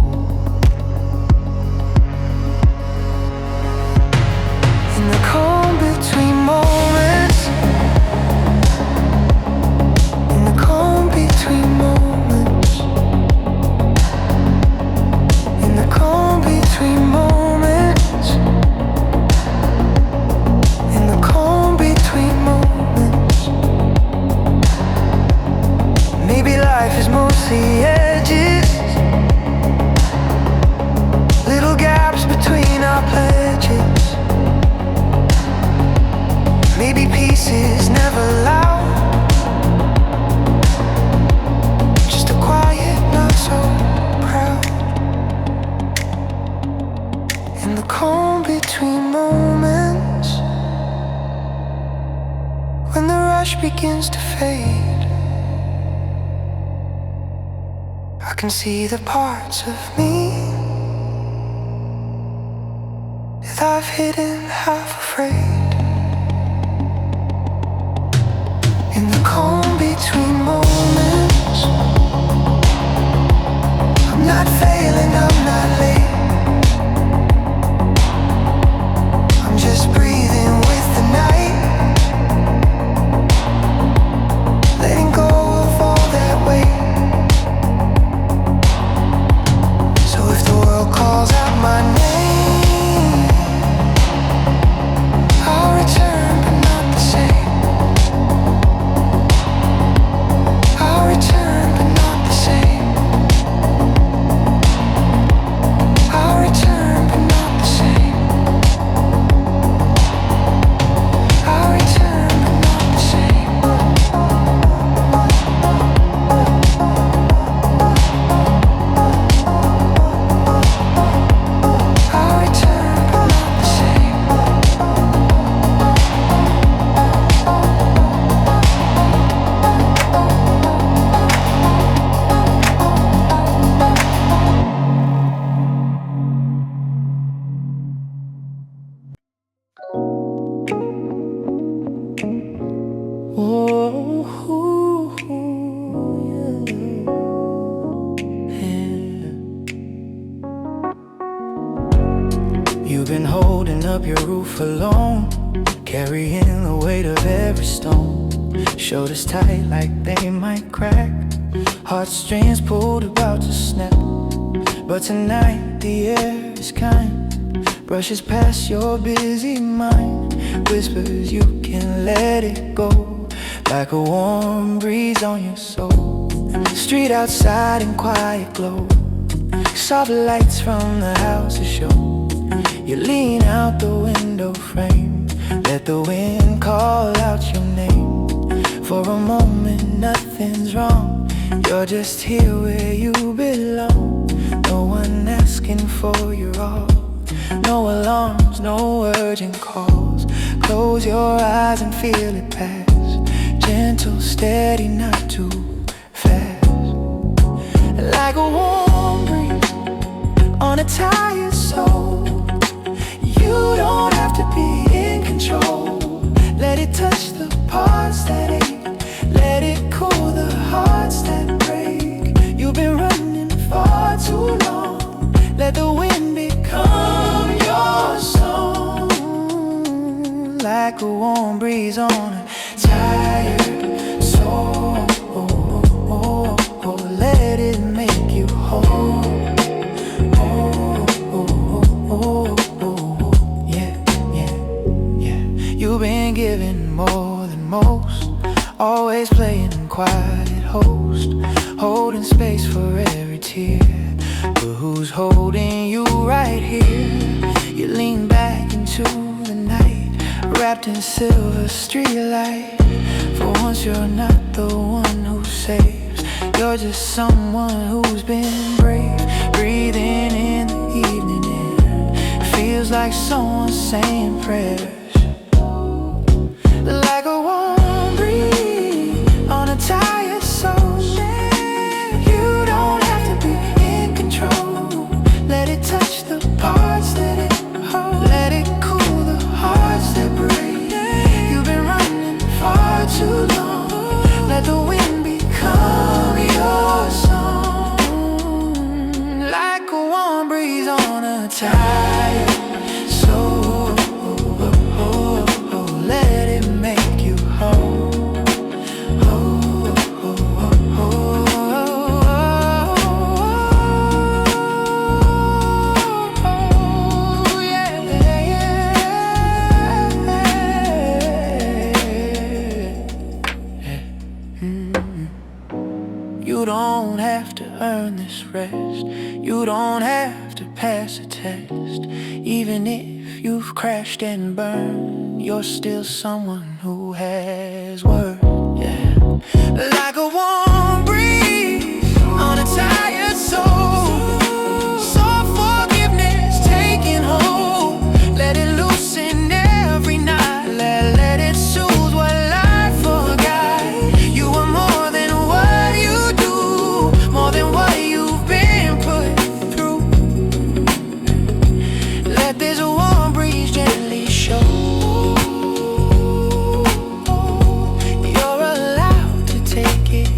In the calm between moments, in the calm between moments, in the calm between moments, in the calm between moments. Maybe life is mostly edges, little gaps between our pledges. Maybe peace is never loud, just a quiet, not so proud. In the calm between moments, when the rush begins to fade, I can see the parts of me that I've hidden, half afraid. In the calm between moments, I'm not failing, I'm not late. I'm just breathing with the night, letting go of all that weight. So if the world calls out my name, I'll return, but not the same. I'll return, but not the same. I'll return, but not the same. I'll return, but not the same. I'll return, but not the same. You've been holding up your roof alone, carrying the weight of every stone. Shoulders tight like they might crack, heartstrings pulled about to snap. But tonight the air is kind, brushes past your busy mind, whispers you can let it go, like a warm breeze on your soul. Street outside in quiet glow, soft lights from the houses show. You lean out the window frame, let the wind call out your name. For a moment nothing's wrong, you're just here where you belong. No one asking for your all, no alarms, no urgent calls. Close your eyes and feel it pass, gentle, steady, not too fast. Like a warm breeze on a tired soul, you don't have to be in control. Let it touch the parts that ache, let it cool the hearts that break. You've been running far too long, let the wind become your song. Like a warm breeze on a tired soul, let it make you whole. You've been giving more than most, always playing quiet host, holding space for every tear. But who's holding you right here? You lean back into the night, wrapped in silver streetlight. For once you're not the one who saves, You're just someone who's been brave, breathing in the evening air. Feels like someone saying prayers, like a warm breeze on a tired soul. You don't have to be in control. Let it touch the parts that it holds. Let it cool the hearts that break. You've been running far too long. Let the wind become your song, like a warm breeze on a tired soul. Let it make you whole. You don't have to earn this rest. You don't have to pass a test. Even if you've crashed and burned, you're still someone who has worth. Yeah, like a warm breeze on a tired soul. Soft forgiveness taking hold. Let it loosen every night. Let it soothe what life forgot. You are more than what you do, more than what you've been put through. Let this warm breeze gently show. You're allowed to take it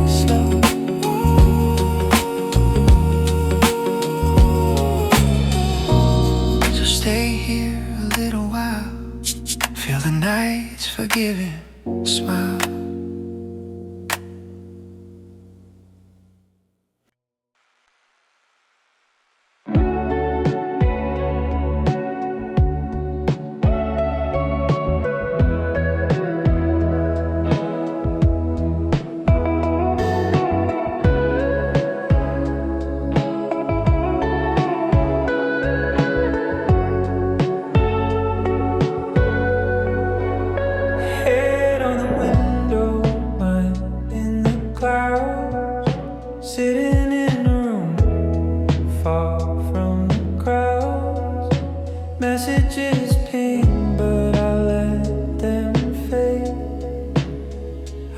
slow. So stay here a little while. Feel the night's forgiving smile. Head on the window, mind in the clouds. Sitting in a room far from the crowds. Messages ping, but I let them fade.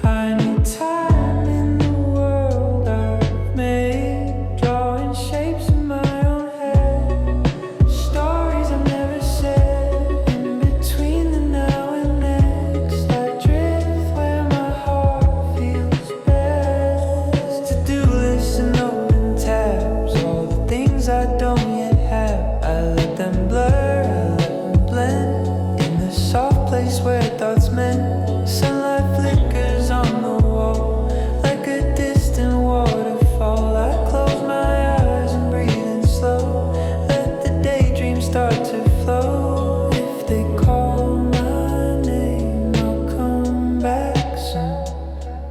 I need time in the world I've made, drawing shapes in my own head. Stories I've never said, in between the now and next. I drift where my heart feels best. To-do lists and open tabs, all the things I don't yet have. I let them blur, I let them blend in the soft place where thoughts mend. Sunlight flickers on the wall like a distant waterfall. I close my eyes and breathe in slow. Let the daydream start to flow. If they call my name, I'll come back soon.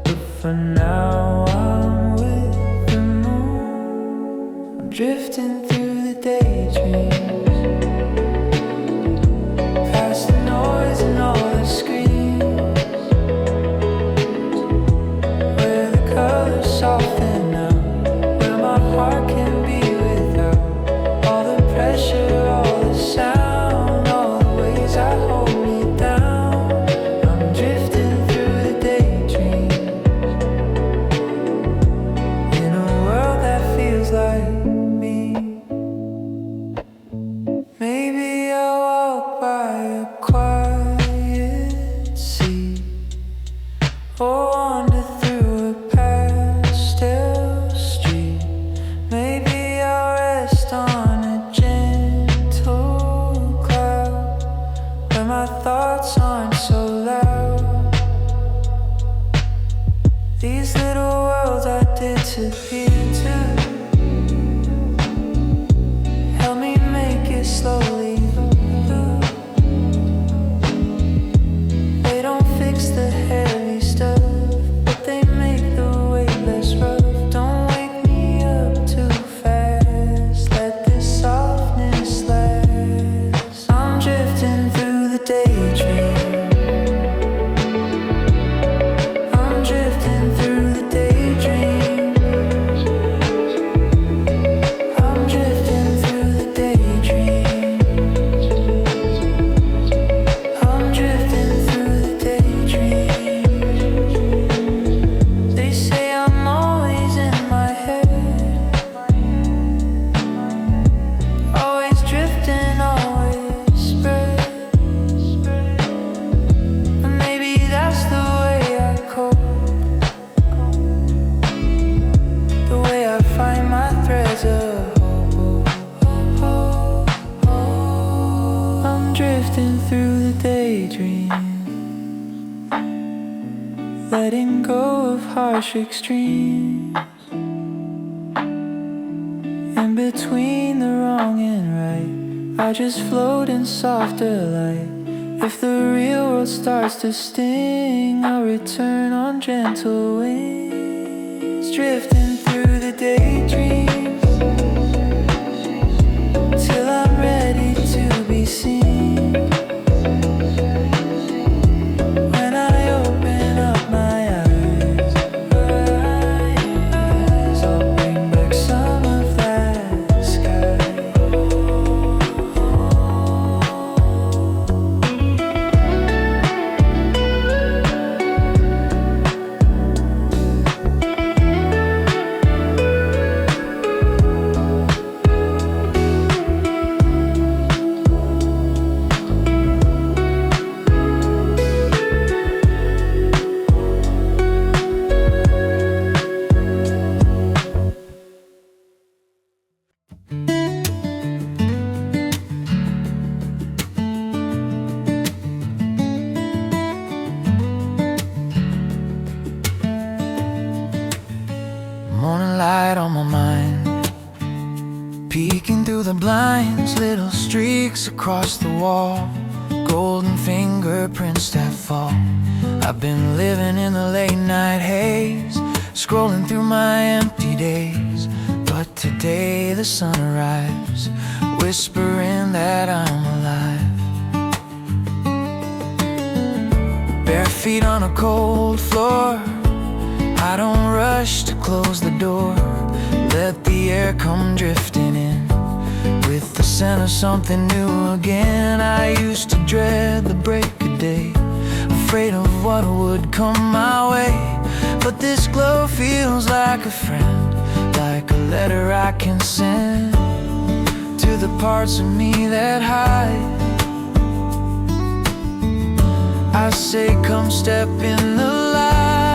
But for now, I'm with the moon. I'm drifting through the daydreams. drifting through the daydream, letting go of harsh extremes. In between the wrong and right, I just float in softer light. If the real world starts to sting, I'll return on gentle wings, drifting through the daydreams till I'm ready to be seen. When I open up my eyes, I'll bring back some of that sky. Morning light on my mind, peeking through the blinds, little streaks across the wall, golden fingerprints that fall. I've been living in the late night haze, scrolling through my empty days. But today the sun arrives, whispering that I'm alive. Bare feet on a cold floor, I don't rush to close the door. Let the air come drifting in with the scent of something new again. I used to dread the break of day, afraid of what would come my way. But this glow feels like a friend, like a letter I can send to the parts of me that hide. I say come step in the light.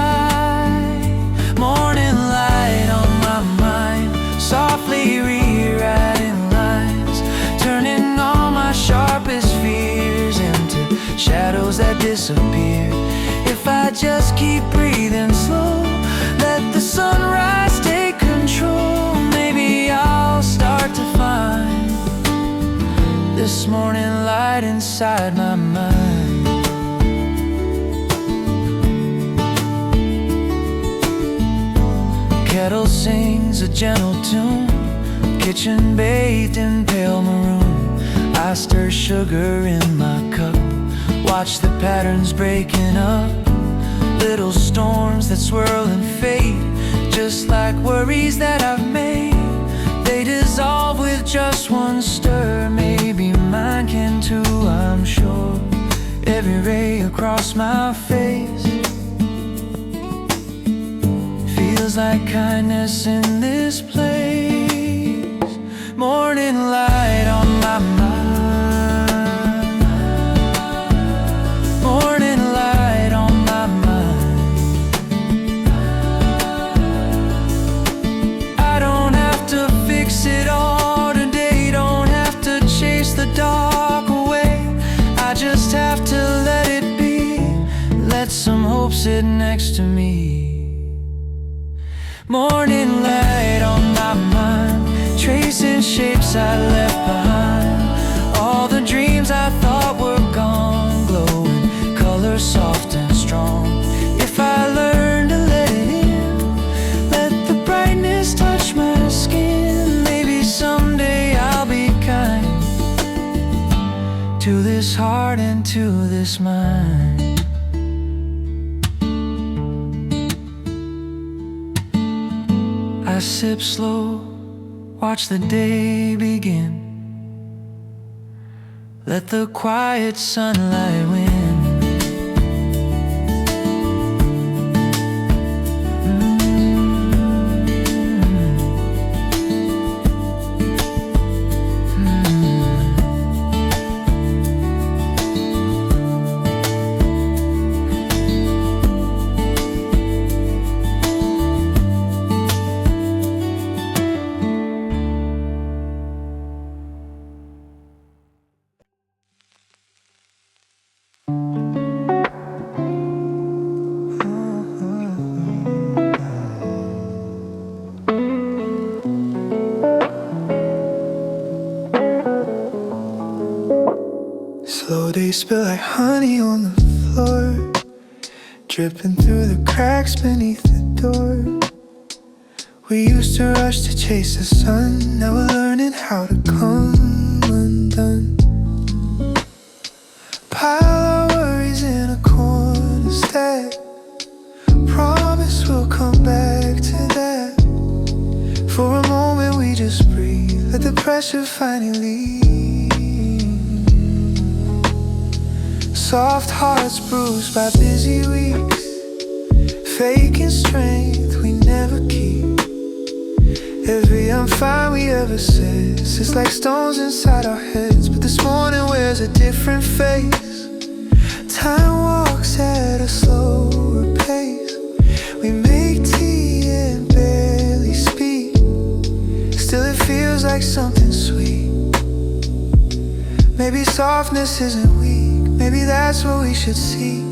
Morning light on my mind, softly rewriting lines, turning all my sharpest fears into shadows that disappear. If I just keep breathing slow, let the sunrise take control, maybe I'll start to find this morning light inside my mind. Kettle sings a gentle tune, kitchen bathed in pale maroon. I stir sugar in my cup, watch the patterns breaking up, little storms that swirl and fade, just like worries that I've made. They dissolve with just one stir, maybe mine can too, I'm sure. Every ray across my face feels like kindness in this place. Morning light on my mind, morning light on my mind. I don't have to fix it all today, don't have to chase the dark away. I just have to let it be, let some hope sit next to me. Morning light on my mind, tracing shapes I left behind. All the dreams I thought were gone, glowing, colors soft and strong. If I learn to let it in, let the brightness touch my skin, maybe someday I'll be kind to this heart and to this mind. I sip slow, watch the day begin, let the quiet sunlight win. Slow days spill like honey on the floor, dripping through the cracks beneath the door. We used to rush to chase the sun, now we're learning how to come undone. Pile our worries in a corner stack, promise we'll come back to that. For a moment we just breathe, let the pressure finally leave. Soft hearts bruised by busy weeks, faking strength we never keep. Every I'm fine we ever says, it's like stones inside our heads, but this morning wears a different face. Time walks at a slower pace, we make tea and barely speak. Still it feels like something sweet. Maybe softness isn't weak, maybe that's what we should seek.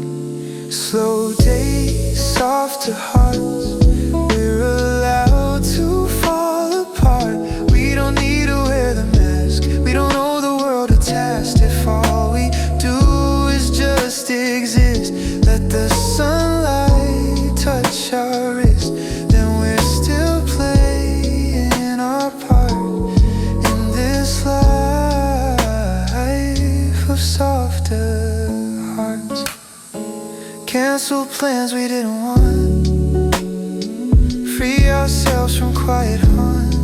Slow days, softer hearts, we're allowed to fall apart. We don't need to wear the mask, we don't owe the world a task. If all we do is just exist, let the sunlight touch our wrist, then we're still playing our part in this life of softer hearts. Cancel plans we didn't want, free ourselves from quiet haunts.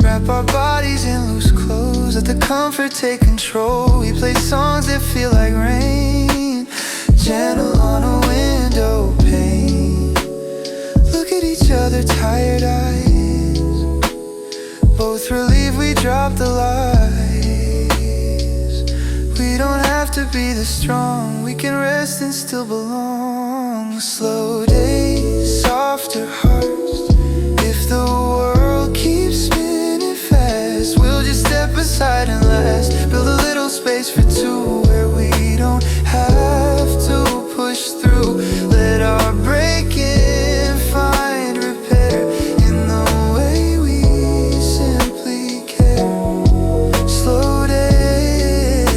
Wrap our bodies in loose clothes, let the comfort take control. We play songs that feel like rain, gentle on a window pane. Look at each other, tired eyes, both relieved we dropped the lies. We don't have to be the strong, we can rest and still belong. Slow days, softer hearts, if the world keeps spinning fast, we'll just step aside and last. Build a little space for two, where we don't have to push through. Let our breaking find repair in the way we simply care. Slow days,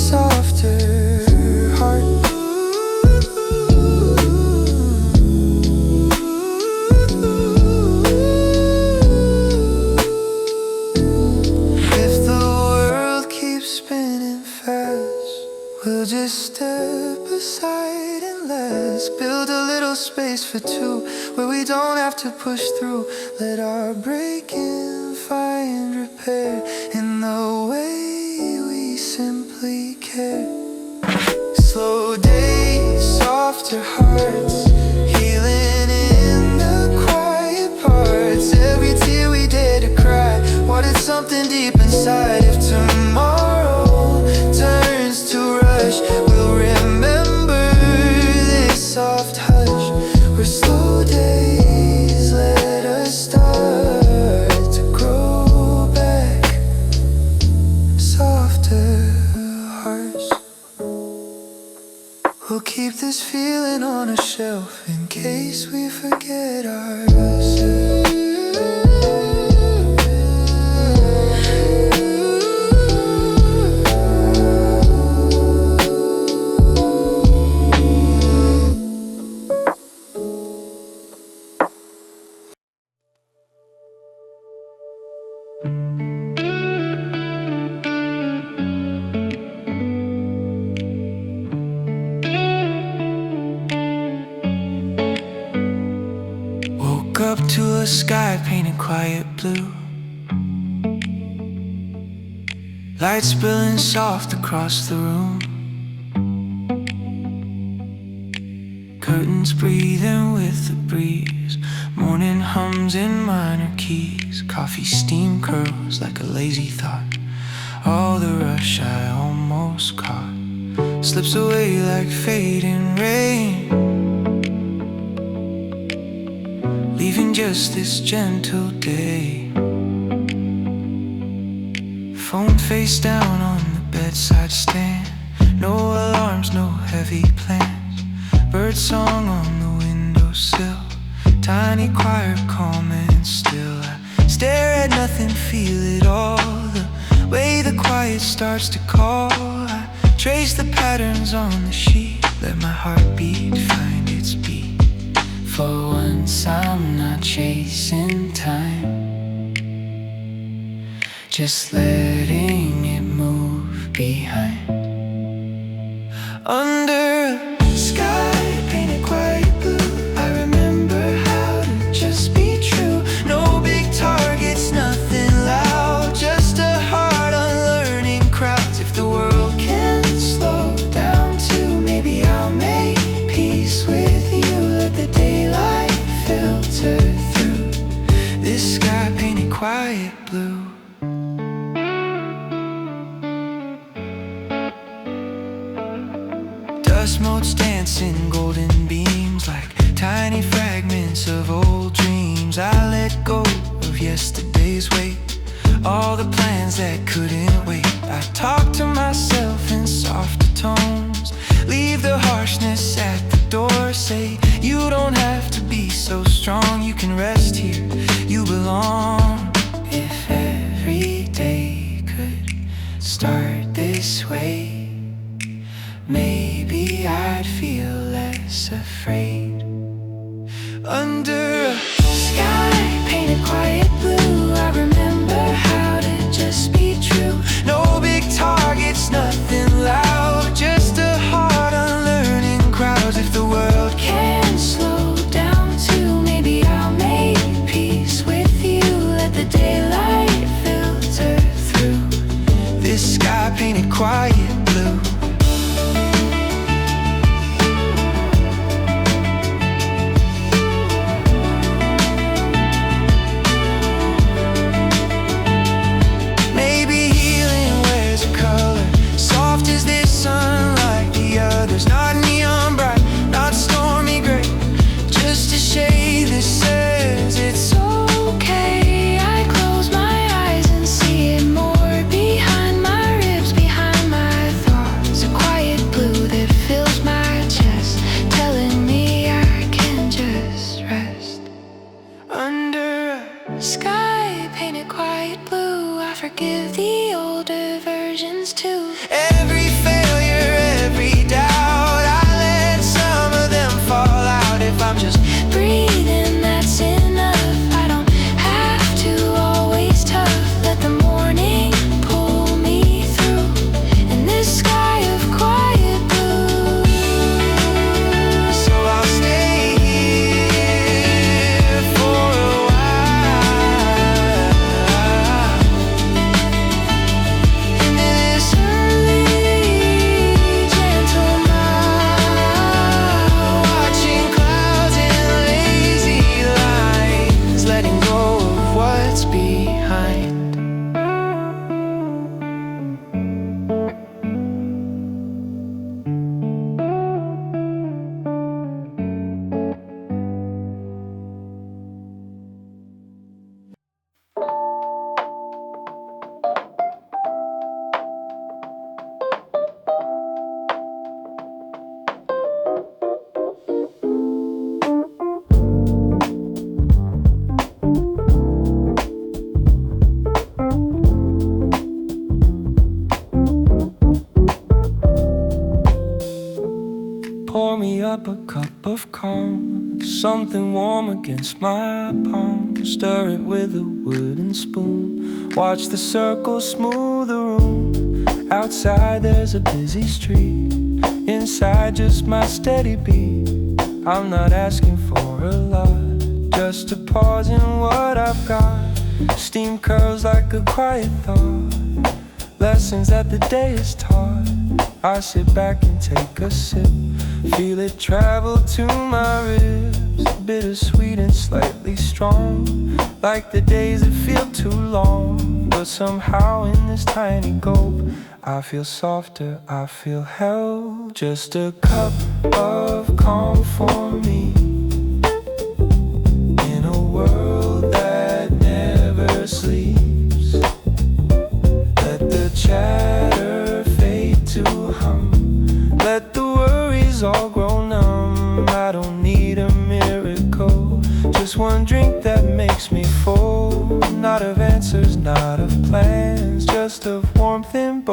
softer heart. If the world keeps spinning fast, we'll just step aside and let's build a little space for two, where we don't have to push through. Let our breaking find repair in the way we simply care. Slow days, softer hearts, healing in the quiet parts. Every tear we dare to cry, wanted something deep inside. If tomorrow turns to rush, we'll remember this soft hush, where slow days let us start to grow back. Softer hearts. We'll keep this feeling on a shelf in case we forget ourselves. Woke up to a sky painted quiet blue, light spilling soft across the room, curtains breathing with the breeze, morning hums in minor keys, coffee steam curls like a lazy thought. All the rush I almost caught slips away like fading rain, leaving just this gentle day. Phone face down on the bedside stand, no alarms, no heavy plans. Bird song on the windowsill, tiny choir calm and still. I stare at nothing, feel it all, the way the quiet quiet starts to call. I trace the patterns on the sheet, let my heartbeat find its beat. For once I'm not chasing time, just letting it move behind. Under a sky painted quiet blue, I remember how to just be true. No big targets, nothing loud, just a heart on learning crowds. If the world can slow down too, maybe I'll make peace with you. Let the daylight filter through this sky painted quiet blue. Dust motes dancing, golden beams like tiny fragments of old dreams. I let go of yesterday's weight, all the plans that couldn't wait. I talk to myself in softer tones, leave the harshness at the door. Say, you don't have to be so strong, you can rest here, you belong. If every day could start this way, maybe I'd feel less afraid. Under a sky painted quiet blue, I remember how to just be true. no big targets, nothing loud, just a heart on learning crowds. If the world Can slow down too, maybe I'll make peace with you. Let the daylight filter through this sky painted quiet blue. Maybe healing wears a color soft as this sun like the others. Not neon bright, not stormy gray, just a shade that says it's okay. I close my eyes and see it more behind my ribs, behind my thoughts. A quiet blue that fills my chest, telling me I can just rest. under a Sky painted quiet blue, I forgive the older versions too. every failure, every doubt, I let some of them fall out. If I'm just Breathing, that's enough. I don't have to always tough. Let the morning pull me through in this sky of quiet blue. so I'll stay here for a while. And this early gentle night, watching clouds and lazy lines, letting go of what's behind. Pour me up a cup of calm, something warm against my palm. Stir it with a wooden spoon, watch the circles smooth the room. Outside there's a busy street, inside just my steady beat. I'm not asking for a lot, just a pause in what I've got. Steam curls like a quiet thought, lessons that the day is taught. I sit back and take a sip, feel it travel to my ribs. Bittersweet and slightly strong, like the days that feel too long. But somehow in this tiny gulp, I feel softer, I feel held. Just a cup of calm for me, in a world that never sleeps. Let the chatter fade to hum, let the worries all grow numb. I don't need a miracle, just one drink that makes me full. Not of answers, not of plans, just of warmth in both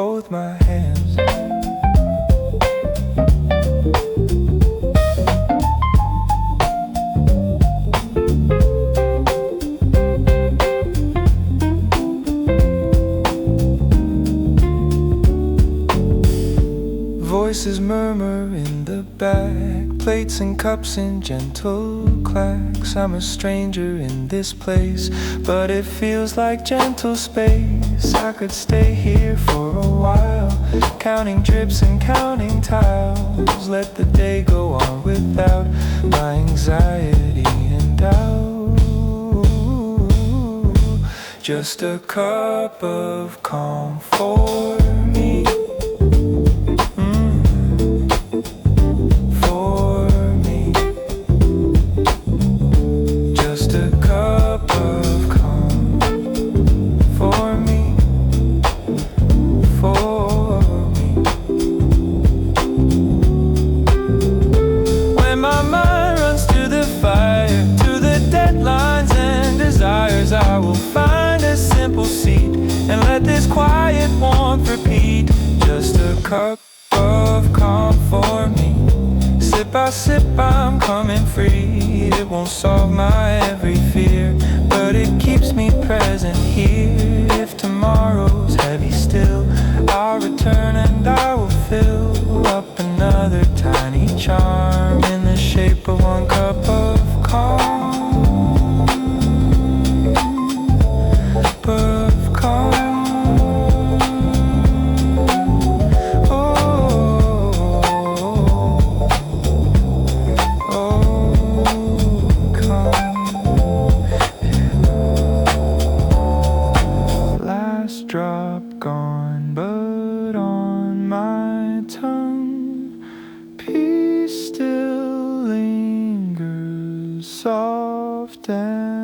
Voices murmur in the back, plates and cups in gentle clacks. I'm a stranger in this place, but it feels like gentle space. I could stay here for a while, counting drips and counting tiles. Let the day go on without my anxiety and doubt. Just a cup of calm for me. I will find a simple seat and let this quiet warmth repeat. Just a cup of calm for me. Sip by sip I'm coming free. It won't solve my every fear, but it keeps me present here. If tomorrow's heavy still, I'll return and I will fill up another tiny charm in the shape of one cup of calm. Drop gone, but on my tongue peace still lingers, soft and